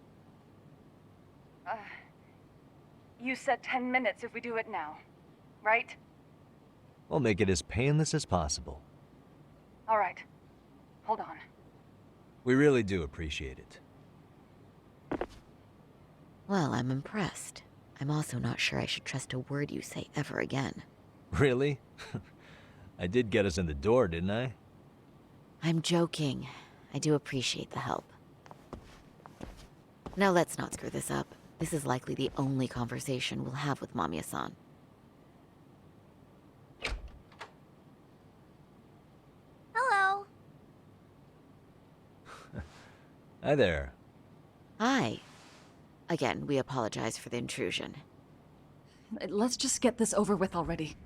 You said 10 minutes if we do it now, right? We'll make it as painless as possible. All right. Hold on. We really do appreciate it. Well, I'm impressed. I'm also not sure I should trust a word you say ever again. Really? I did get us in the door, didn't I? I'm joking. I do appreciate the help. Now let's not screw this up. This is likely the only conversation we'll have with Mamiya-san. Hello. Hi there. Hi. Again, we apologize for the intrusion. Let's just get this over with already.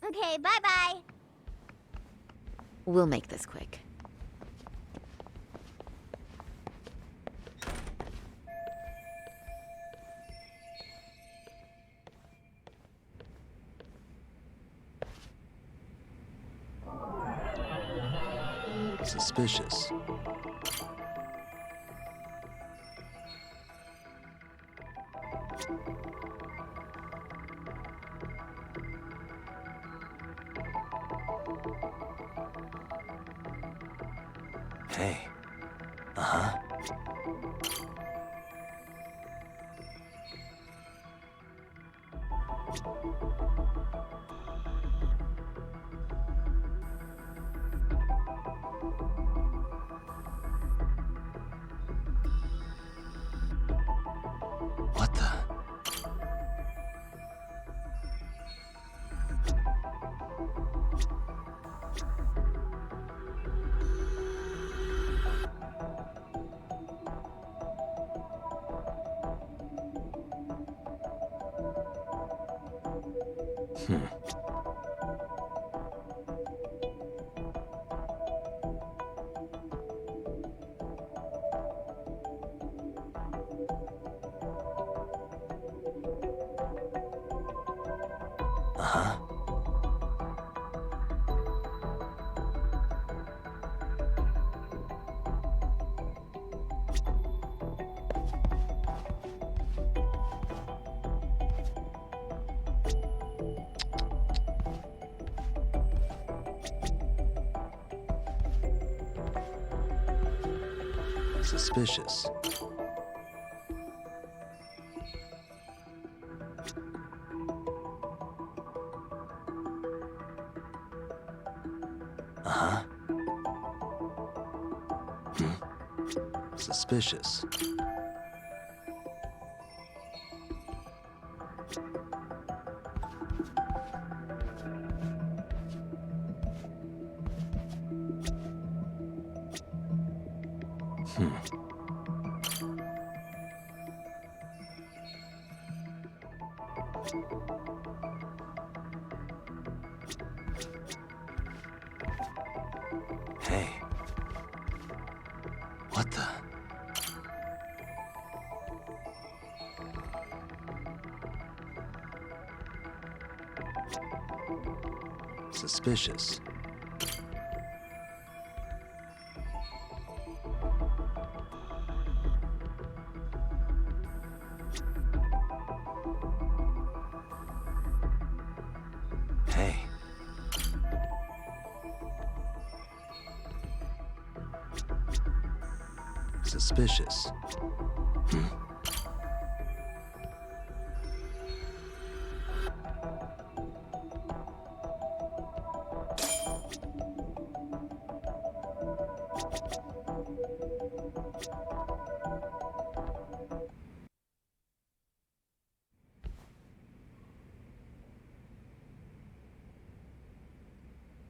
Okay, bye-bye. We'll make this quick. Suspicious. Hey. Uh-huh. What the? Uh-huh. Suspicious. Uh-huh. Suspicious. Hey. What the? Suspicious. Hey. Suspicious.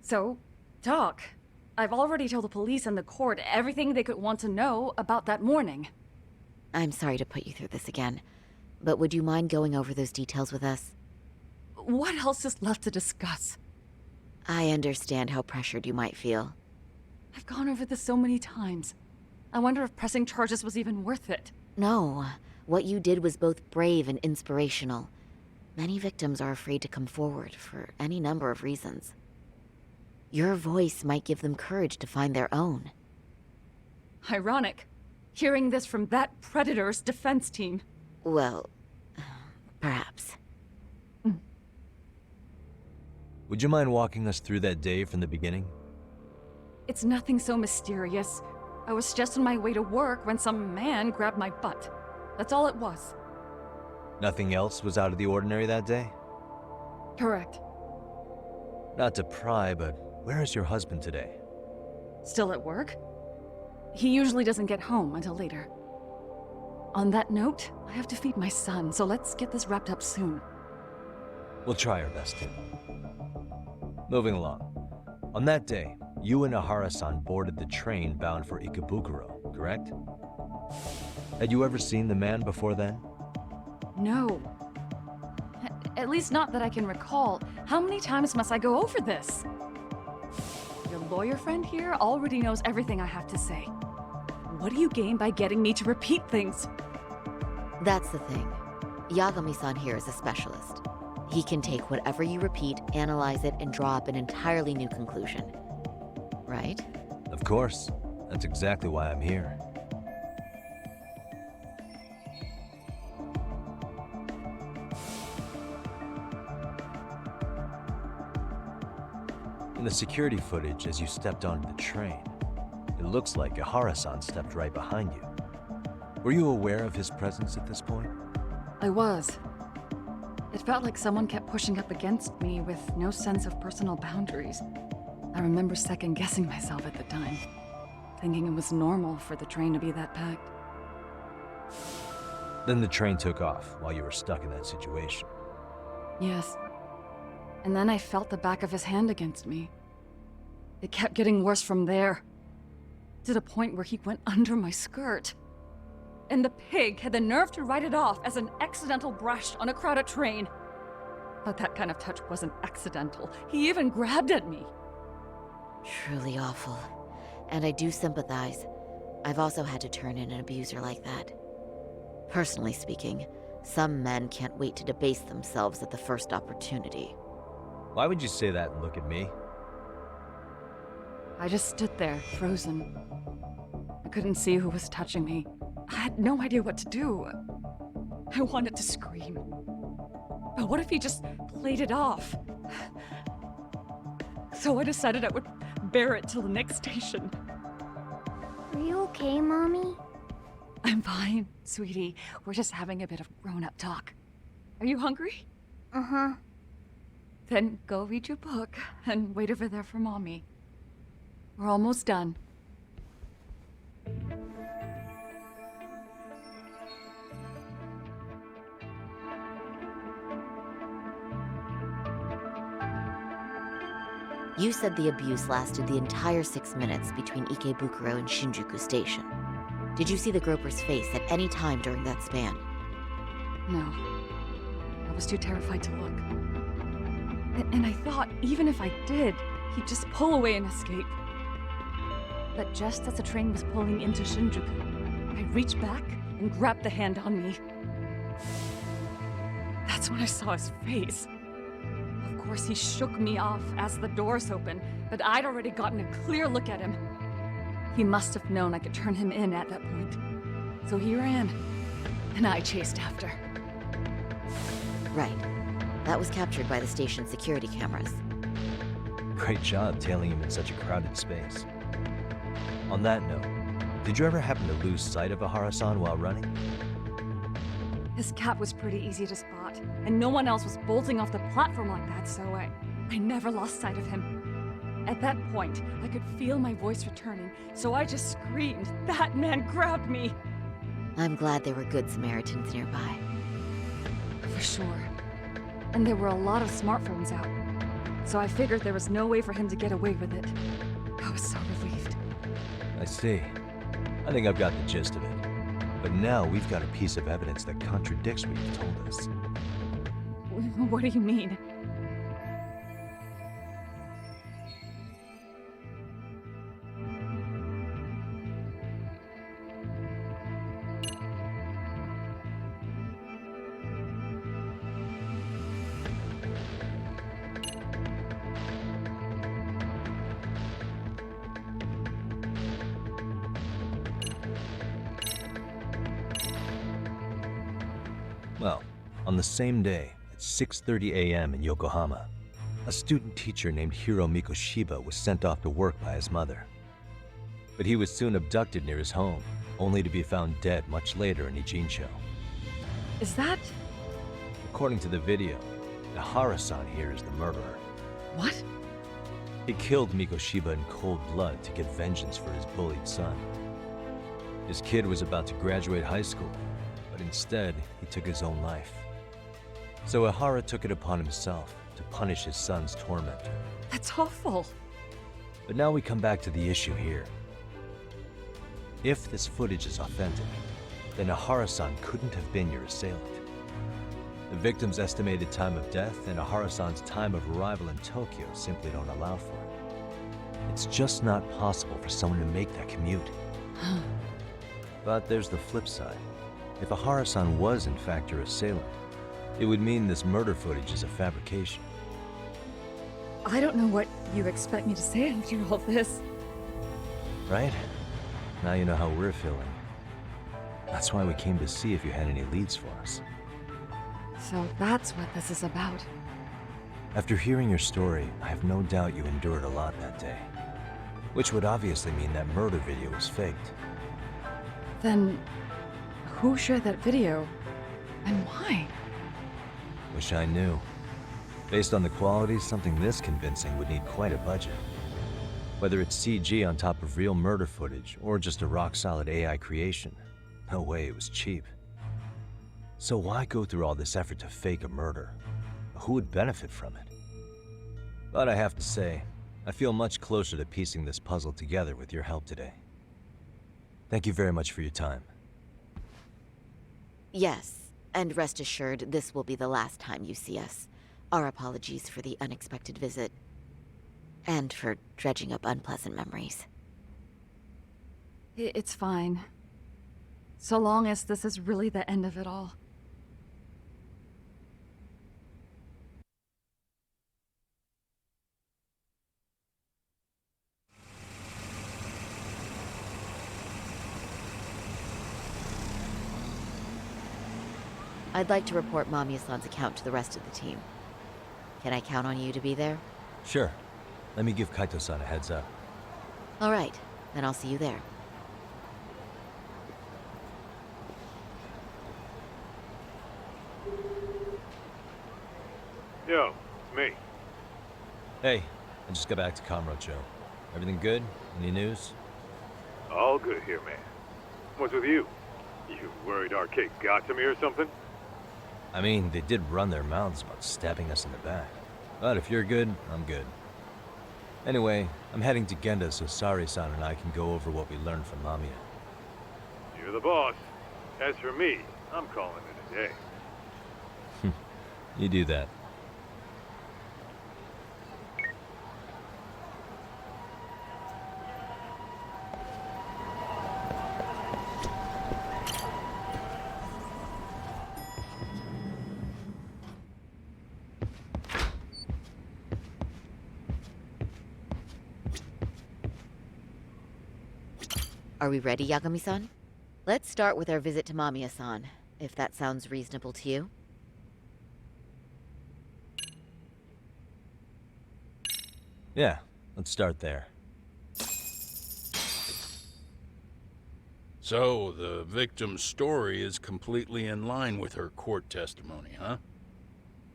So, talk. I've already told the police and the court everything they could want to know about that morning. I'm sorry to put you through this again, but would you mind going over those details with us? What else is left to discuss? I understand how pressured you might feel. I've gone over this so many times. I wonder if pressing charges was even worth it. No, what you did was both brave and inspirational. Many victims are afraid to come forward for any number of reasons. Your voice might give them courage to find their own. Ironic. Hearing this from that predator's defense team. Well, perhaps. Would you mind walking us through that day from the beginning? It's nothing so mysterious. I was just on my way to work when some man grabbed my butt. That's all it was. Nothing else was out of the ordinary that day? Correct. Not to pry, but where is your husband today? Still at work? He usually doesn't get home until later. On that note, I have to feed my son, so let's get this wrapped up soon. We'll try our best to. Moving along. On that day, you and Ahara-san boarded the train bound for Ikebukuro, correct? Had you ever seen the man before then? No. At least not that I can recall. How many times must I go over this? Your lawyer friend here already knows everything I have to say. What do you gain by getting me to repeat things? That's the thing. Yagami-san here is a specialist. He can take whatever you repeat, analyze it, and draw up an entirely new conclusion. Right? Of course. That's exactly why I'm here. In the security footage as you stepped onto the train, it looks like Ihara-san stepped right behind you. Were you aware of his presence at this point? I was. It felt like someone kept pushing up against me with no sense of personal boundaries. I remember second-guessing myself at the time, thinking it was normal for the train to be that packed. Then the train took off while you were stuck in that situation. Yes. And then I felt the back of his hand against me. It kept getting worse from there, to the point where he went under my skirt. And the pig had the nerve to write it off as an accidental brush on a crowded train. But that kind of touch wasn't accidental. He even grabbed at me. Truly awful. And I do sympathize. I've also had to turn in an abuser like that. Personally speaking, some men can't wait to debase themselves at the first opportunity. Why would you say that and look at me? I just stood there, frozen. I couldn't see who was touching me. I had no idea what to do. I wanted to scream. But what if he just played it off? So I decided I would bear it till the next station. Are you okay, Mommy? I'm fine, sweetie. We're just having a bit of grown-up talk. Are you hungry? Uh-huh. Then go read your book and wait over there for Mommy. We're almost done. You said the abuse lasted the entire 6 minutes between Ikebukuro and Shinjuku Station. Did you see the groper's face at any time during that span? No. I was too terrified to look. And I thought, even if I did, he'd just pull away and escape. But just as the train was pulling into Shinjuku, I reached back and grabbed the hand on me. That's when I saw his face. Of course, he shook me off as the doors opened, but I'd already gotten a clear look at him. He must have known I could turn him in at that point. So he ran, and I chased after. Right. That was captured by the station's security cameras. Great job tailing him in such a crowded space. On that note, did you ever happen to lose sight of Ihara-san while running? His cap was pretty easy to spot, and no one else was bolting off the platform like that, so I never lost sight of him. At that point, I could feel my voice returning, so I just screamed, "That man grabbed me!" I'm glad there were good Samaritans nearby. For sure. And there were a lot of smartphones out, so I figured there was no way for him to get away with it. I was so relieved. I see. I think I've got the gist of it. But now we've got a piece of evidence that contradicts what you've told us. What do you mean? Well, on the same day, at 6:30 a.m. in Yokohama, a student teacher named Hiro Mikoshiba was sent off to work by his mother. But he was soon abducted near his home, only to be found dead much later in Ijincho. Is that... According to the video, Ihara-san here is the murderer. What? He killed Mikoshiba in cold blood to get vengeance for his bullied son. His kid was about to graduate high school, but instead, he took his own life. So Ihara took it upon himself to punish his son's tormentor. That's awful. But now we come back to the issue here. If this footage is authentic, then Ihara-san couldn't have been your assailant. The victim's estimated time of death and Ihara-san's time of arrival in Tokyo simply don't allow for it. It's just not possible for someone to make that commute. But there's the flip side. If Ihara-san was in fact your assailant, it would mean this murder footage is a fabrication. I don't know what you expect me to say after all this. right? Now you know how we're feeling. That's why we came to see if you had any leads for us. So that's what this is about. After hearing your story, I have no doubt you endured a lot that day. Which would obviously mean that murder video was faked. Then, who shared that video? And why? Wish I knew. Based on the quality, something this convincing would need quite a budget. Whether it's CG on top of real murder footage, or just a rock-solid AI creation, no way it was cheap. So why go through all this effort to fake a murder? Who would benefit from it? But I have to say, I feel much closer to piecing this puzzle together with your help today. Thank you very much for your time. Yes, and rest assured, this will be the last time you see us. Our apologies for the unexpected visit. And for dredging up unpleasant memories. It's fine. So long as this is really the end of it all. I'd like to report Mamiya-san's account to the rest of the team. Can I count on you to be there? Sure. Let me give Kaito-san a heads up. All right, then I'll see you there. Yo, it's me. Hey, I just got back to Kamurocho. Everything good? Any news? All good here, man. What's with you? You worried our case got to me or something? I mean, they did run their mouths about stabbing us in the back. But if you're good, I'm good. Anyway, I'm heading to Genda so Saori-san and I can go over what we learned from Mamiya. You're the boss. As for me, I'm calling it a day. You do that. Are we ready, Yagami-san? Let's start with our visit to Mamiya-san, if that sounds reasonable to you. Yeah, let's start there. So, the victim's story is completely in line with her court testimony, huh?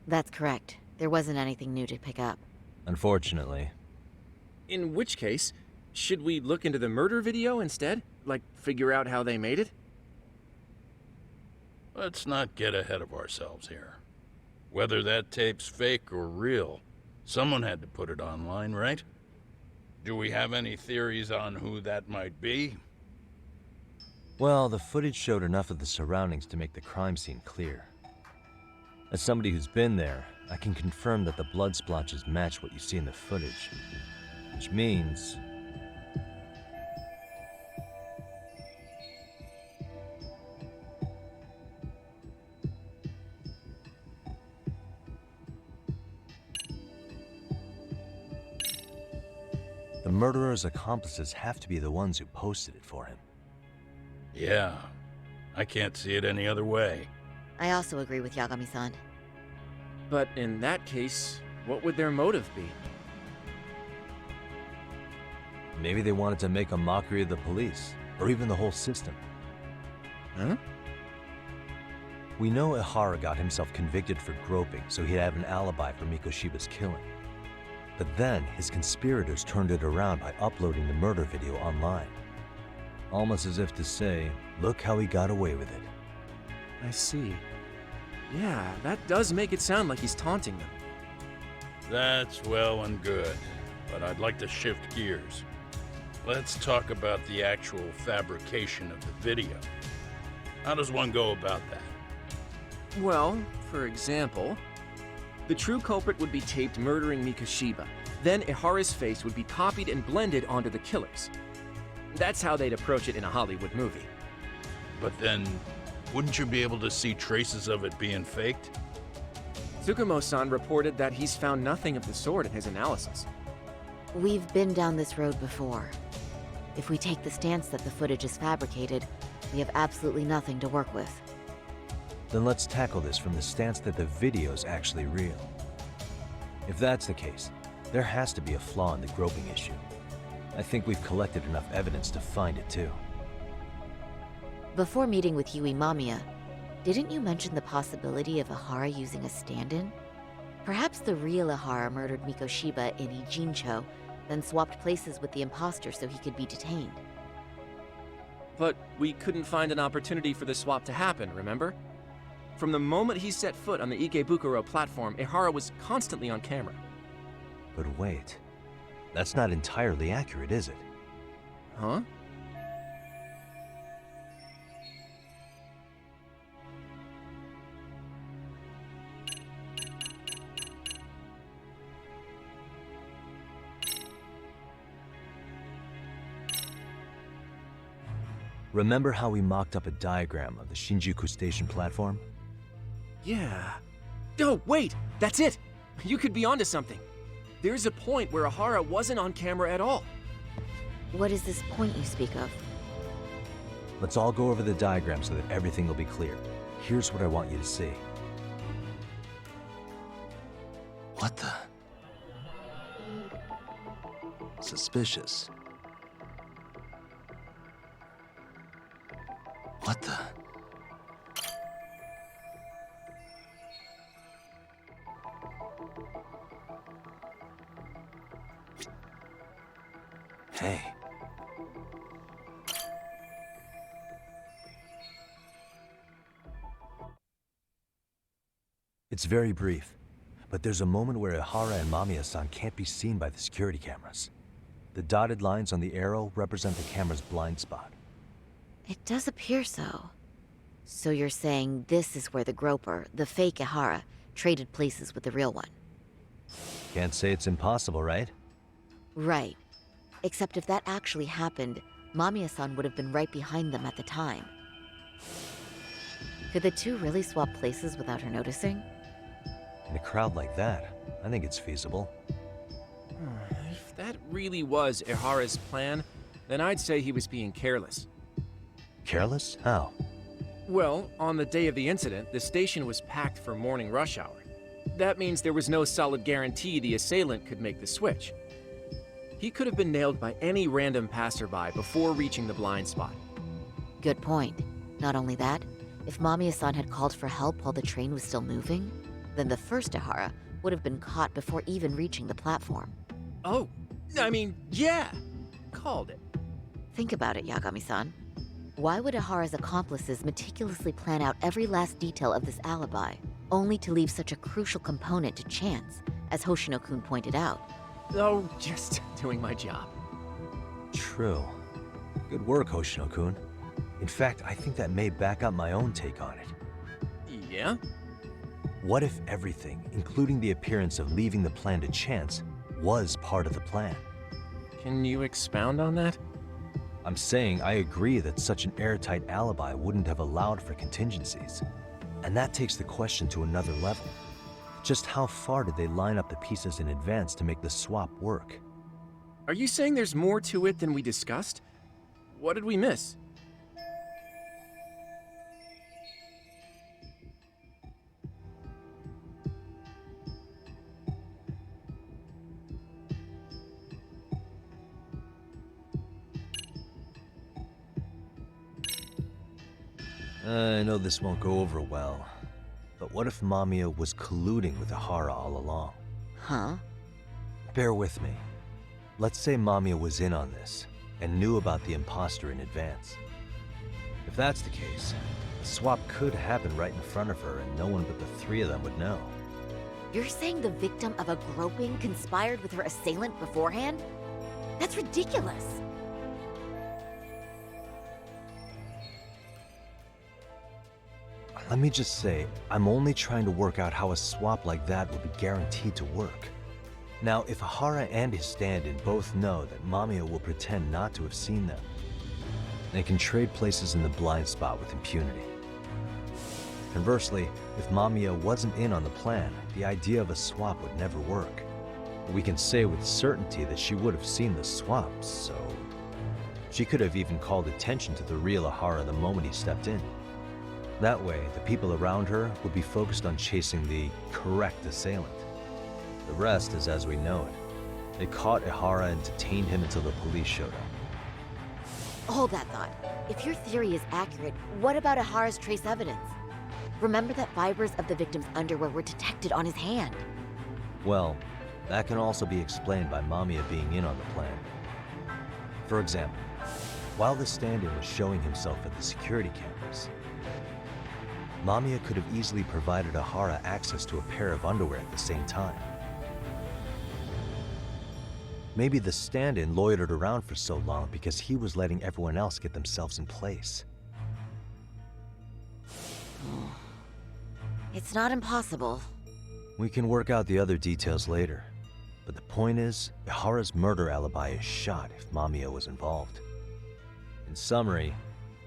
That's correct. There wasn't anything new to pick up. Unfortunately. In which case, should we look into the murder video instead? Like, figure out how they made it? Let's not get ahead of ourselves here. Whether that tape's fake or real, someone had to put it online, right? Do we have any theories on who that might be? Well, the footage showed enough of the surroundings to make the crime scene clear. As somebody who's been there, I can confirm that the blood splotches match what you see in the footage. Which means... the murderer's accomplices have to be the ones who posted it for him. Yeah, I can't see it any other way. I also agree with Yagami-san. But in that case, what would their motive be? Maybe they wanted to make a mockery of the police, or even the whole system. Huh? We know Ihara got himself convicted for groping, so he'd have an alibi for Mikoshiba's killing. But then, his conspirators turned it around by uploading the murder video online. Almost as if to say, look how he got away with it. I see. Yeah, that does make it sound like he's taunting them. That's well and good, but I'd like to shift gears. Let's talk about the actual fabrication of the video. How does one go about that? Well, for example, the true culprit would be taped murdering Mikoshiba. Then Ihara's face would be copied and blended onto the killers. That's how they'd approach it in a Hollywood movie. But then, wouldn't you be able to see traces of it being faked? Tsukumo-san reported that he's found nothing of the sort in his analysis. We've been down this road before. If we take the stance that the footage is fabricated, we have absolutely nothing to work with. Then let's tackle this from the stance that the video's actually real. If that's the case, there has to be a flaw in the groping issue. I think we've collected enough evidence to find it too. Before meeting with Yui Mamiya, didn't you mention the possibility of Ihara using a stand-in? Perhaps the real Ihara murdered Mikoshiba in Ijincho, then swapped places with the imposter so he could be detained. But we couldn't find an opportunity for the swap to happen, remember? From the moment he set foot on the Ikebukuro platform, Ihara was constantly on camera. But wait, that's not entirely accurate, is it? Huh? Remember how we mocked up a diagram of the Shinjuku Station platform? Yeah. Oh, wait! That's it! You could be onto something. There's a point where Ihara wasn't on camera at all. What is this point you speak of? Let's all go over the diagram so that everything will be clear. Here's what I want you to see. What the? Suspicious. What the? Hey. It's very brief, but there's a moment where Ihara and Mamiya-san can't be seen by the security cameras. The dotted lines on the arrow represent the camera's blind spot. It does appear so. So you're saying this is where the groper, the fake Ihara, traded places with the real one? Can't say it's impossible, right? Right. Except if that actually happened, Mamiya-san would have been right behind them at the time. Could the two really swap places without her noticing? In a crowd like that, I think it's feasible. If that really was Ihara's plan, then I'd say he was being careless. Careless? How? Well, on the day of the incident, the station was packed for morning rush hour. That means there was no solid guarantee the assailant could make the switch. He could have been nailed by any random passerby before reaching the blind spot. Good point. Not only that, if Mamiya-san had called for help while the train was still moving, then the first Ihara would have been caught before even reaching the platform. Oh, I mean, yeah! Called it. Think about it, Yagami-san. Why would Ihara's accomplices meticulously plan out every last detail of this alibi, only to leave such a crucial component to chance, as Hoshino-kun pointed out? Oh, just doing my job. True. Good work, Hoshino-kun. In fact, I think that may back up my own take on it. Yeah? What if everything, including the appearance of leaving the plan to chance, was part of the plan? Can you expound on that? I'm saying I agree that such an airtight alibi wouldn't have allowed for contingencies. And that takes the question to another level. Just how far did they line up the pieces in advance to make the swap work? Are you saying there's more to it than we discussed? What did we miss? I know this won't go over well, but what if Mamiya was colluding with Ihara all along? Huh? Bear with me. Let's say Mamiya was in on this, and knew about the imposter in advance. If that's the case, the swap could happen right in front of her and no one but the three of them would know. You're saying the victim of a groping conspired with her assailant beforehand? That's ridiculous! Let me just say, I'm only trying to work out how a swap like that would be guaranteed to work. Now, if Ihara and his stand-in both know that Mamiya will pretend not to have seen them, they can trade places in the blind spot with impunity. Conversely, if Mamiya wasn't in on the plan, the idea of a swap would never work. We can say with certainty that she would have seen the swap, so She could have even called attention to the real Ihara the moment he stepped in. That way, the people around her would be focused on chasing the correct assailant. The rest is as we know it. They caught Ihara and detained him until the police showed up. Hold that thought. If your theory is accurate, what about Ihara's trace evidence? Remember that fibers of the victim's underwear were detected on his hand. Well, that can also be explained by Mamiya being in on the plan. For example, while the stand-in was showing himself at the security cameras, Mamiya could have easily provided Ihara access to a pair of underwear at the same time. Maybe the stand-in loitered around for so long because he was letting everyone else get themselves in place. It's not impossible. We can work out the other details later. But the point is, Ihara's murder alibi is shot if Mamiya was involved. In summary,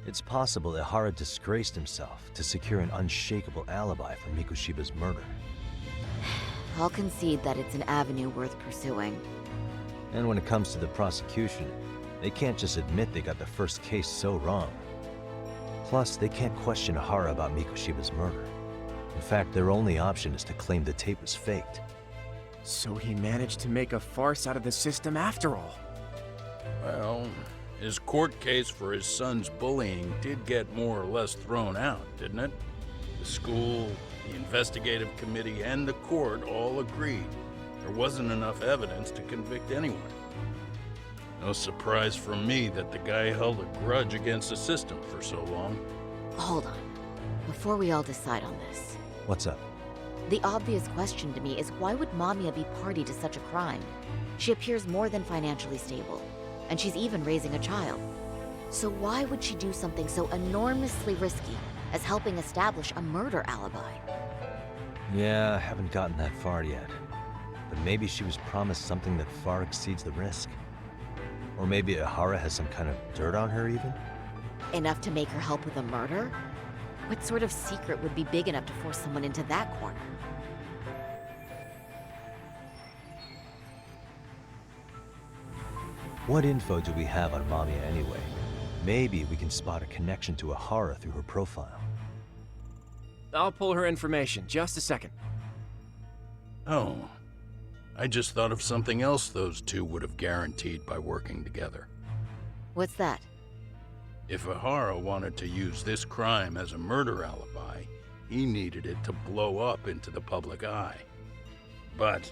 it's possible Ihara disgraced himself to secure an unshakable alibi for Mikoshiba's murder. I'll concede that it's an avenue worth pursuing. And when it comes to the prosecution, they can't just admit they got the first case so wrong. Plus, they can't question Ihara about Mikoshiba's murder. In fact, their only option is to claim the tape was faked. So he managed to make a farce out of the system after all. Well, his court case for his son's bullying did get more or less thrown out, didn't it? The school, the investigative committee, and the court all agreed there wasn't enough evidence to convict anyone. No surprise for me that the guy held a grudge against the system for so long. Hold on. Before we all decide on this. What's up? The obvious question to me is why would Mamiya be party to such a crime? She appears more than financially stable, and she's even raising a child. So why would she do something so enormously risky as helping establish a murder alibi? Yeah, I haven't gotten that far yet. But maybe she was promised something that far exceeds the risk. Or maybe Ihara has some kind of dirt on her even? Enough to make her help with a murder? What sort of secret would be big enough to force someone into that corner? What info do we have on Mamiya anyway? Maybe we can spot a connection to Ihara through her profile. I'll pull her information. Just a second. Oh, I just thought of something else those two would have guaranteed by working together. What's that? If Ihara wanted to use this crime as a murder alibi, he needed it to blow up into the public eye. But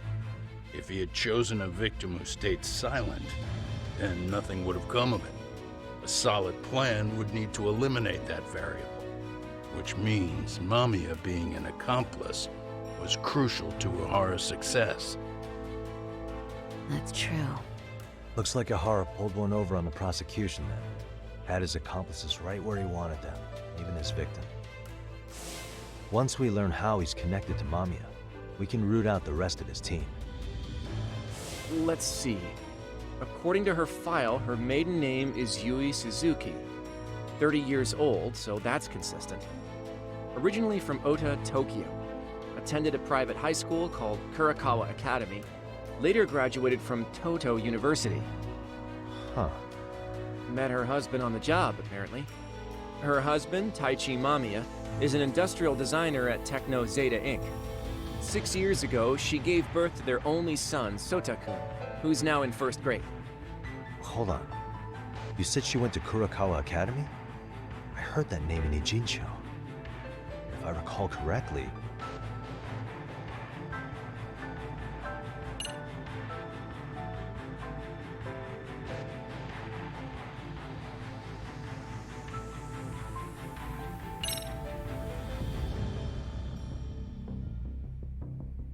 if he had chosen a victim who stayed silent, then nothing would have come of it. A solid plan would need to eliminate that variable, which means Mamiya being an accomplice was crucial to Ihara's success. That's true. Looks like Ihara pulled one over on the prosecution then. Had his accomplices right where he wanted them, even his victim. Once we learn how he's connected to Mamiya, we can root out the rest of his team. Let's see. According to her file, her maiden name is Yui Suzuki. 30 years old, so that's consistent. Originally from Ota, Tokyo. Attended a private high school called Kurakawa Academy. Later graduated from Toto University. Huh. Met her husband on the job, apparently. Her husband, Taichi Mamiya, is an industrial designer at Techno Zeta Inc. 6 years ago, she gave birth to their only son, Sota-kun, who's now in first grade. Hold on. You said she went to Kurakawa Academy? I heard that name in Ijincho. If I recall correctly...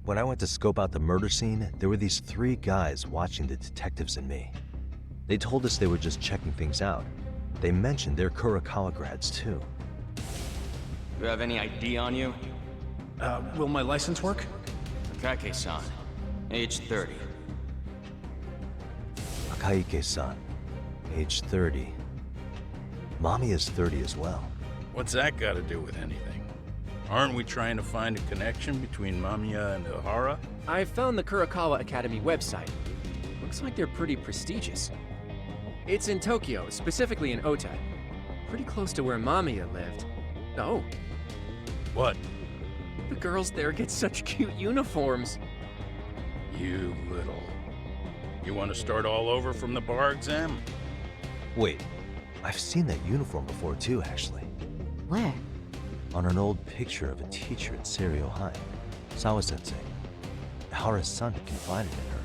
When I went to scope out the murder scene, there were these 3 guys watching the detectives and me. They told us they were just checking things out. They mentioned they're Kurakawa grads too. You have any ID on you? Will my license work? Akake-san, age 30. Akake-san, age 30. Mommy is 30 as well. What's that got to do with anything? Aren't we trying to find a connection between Mamiya and Ihara? I found the Kurakawa Academy website. Looks like they're pretty prestigious. It's in Tokyo, specifically in Ota. Pretty close to where Mamiya lived. Oh, What? the girls there get such cute uniforms. You little. You want to start all over from the bar exam? Wait, I've seen that uniform before too, actually. Where? On an old picture of a teacher at Seiryo High. Sawa-sensei. Ihara's son had confided in her.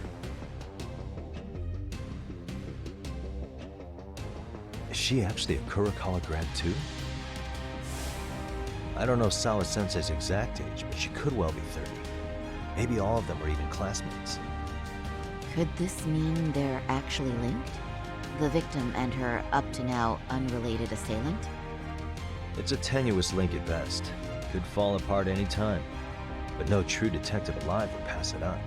Is she actually a Kurokawa grad too? I don't know Sawa-sensei's exact age, but she could well be 30. Maybe all of them were even classmates. Could this mean they're actually linked? The victim and her up-to-now unrelated assailant? It's a tenuous link at best. Could fall apart any time. But no true detective alive would pass it up.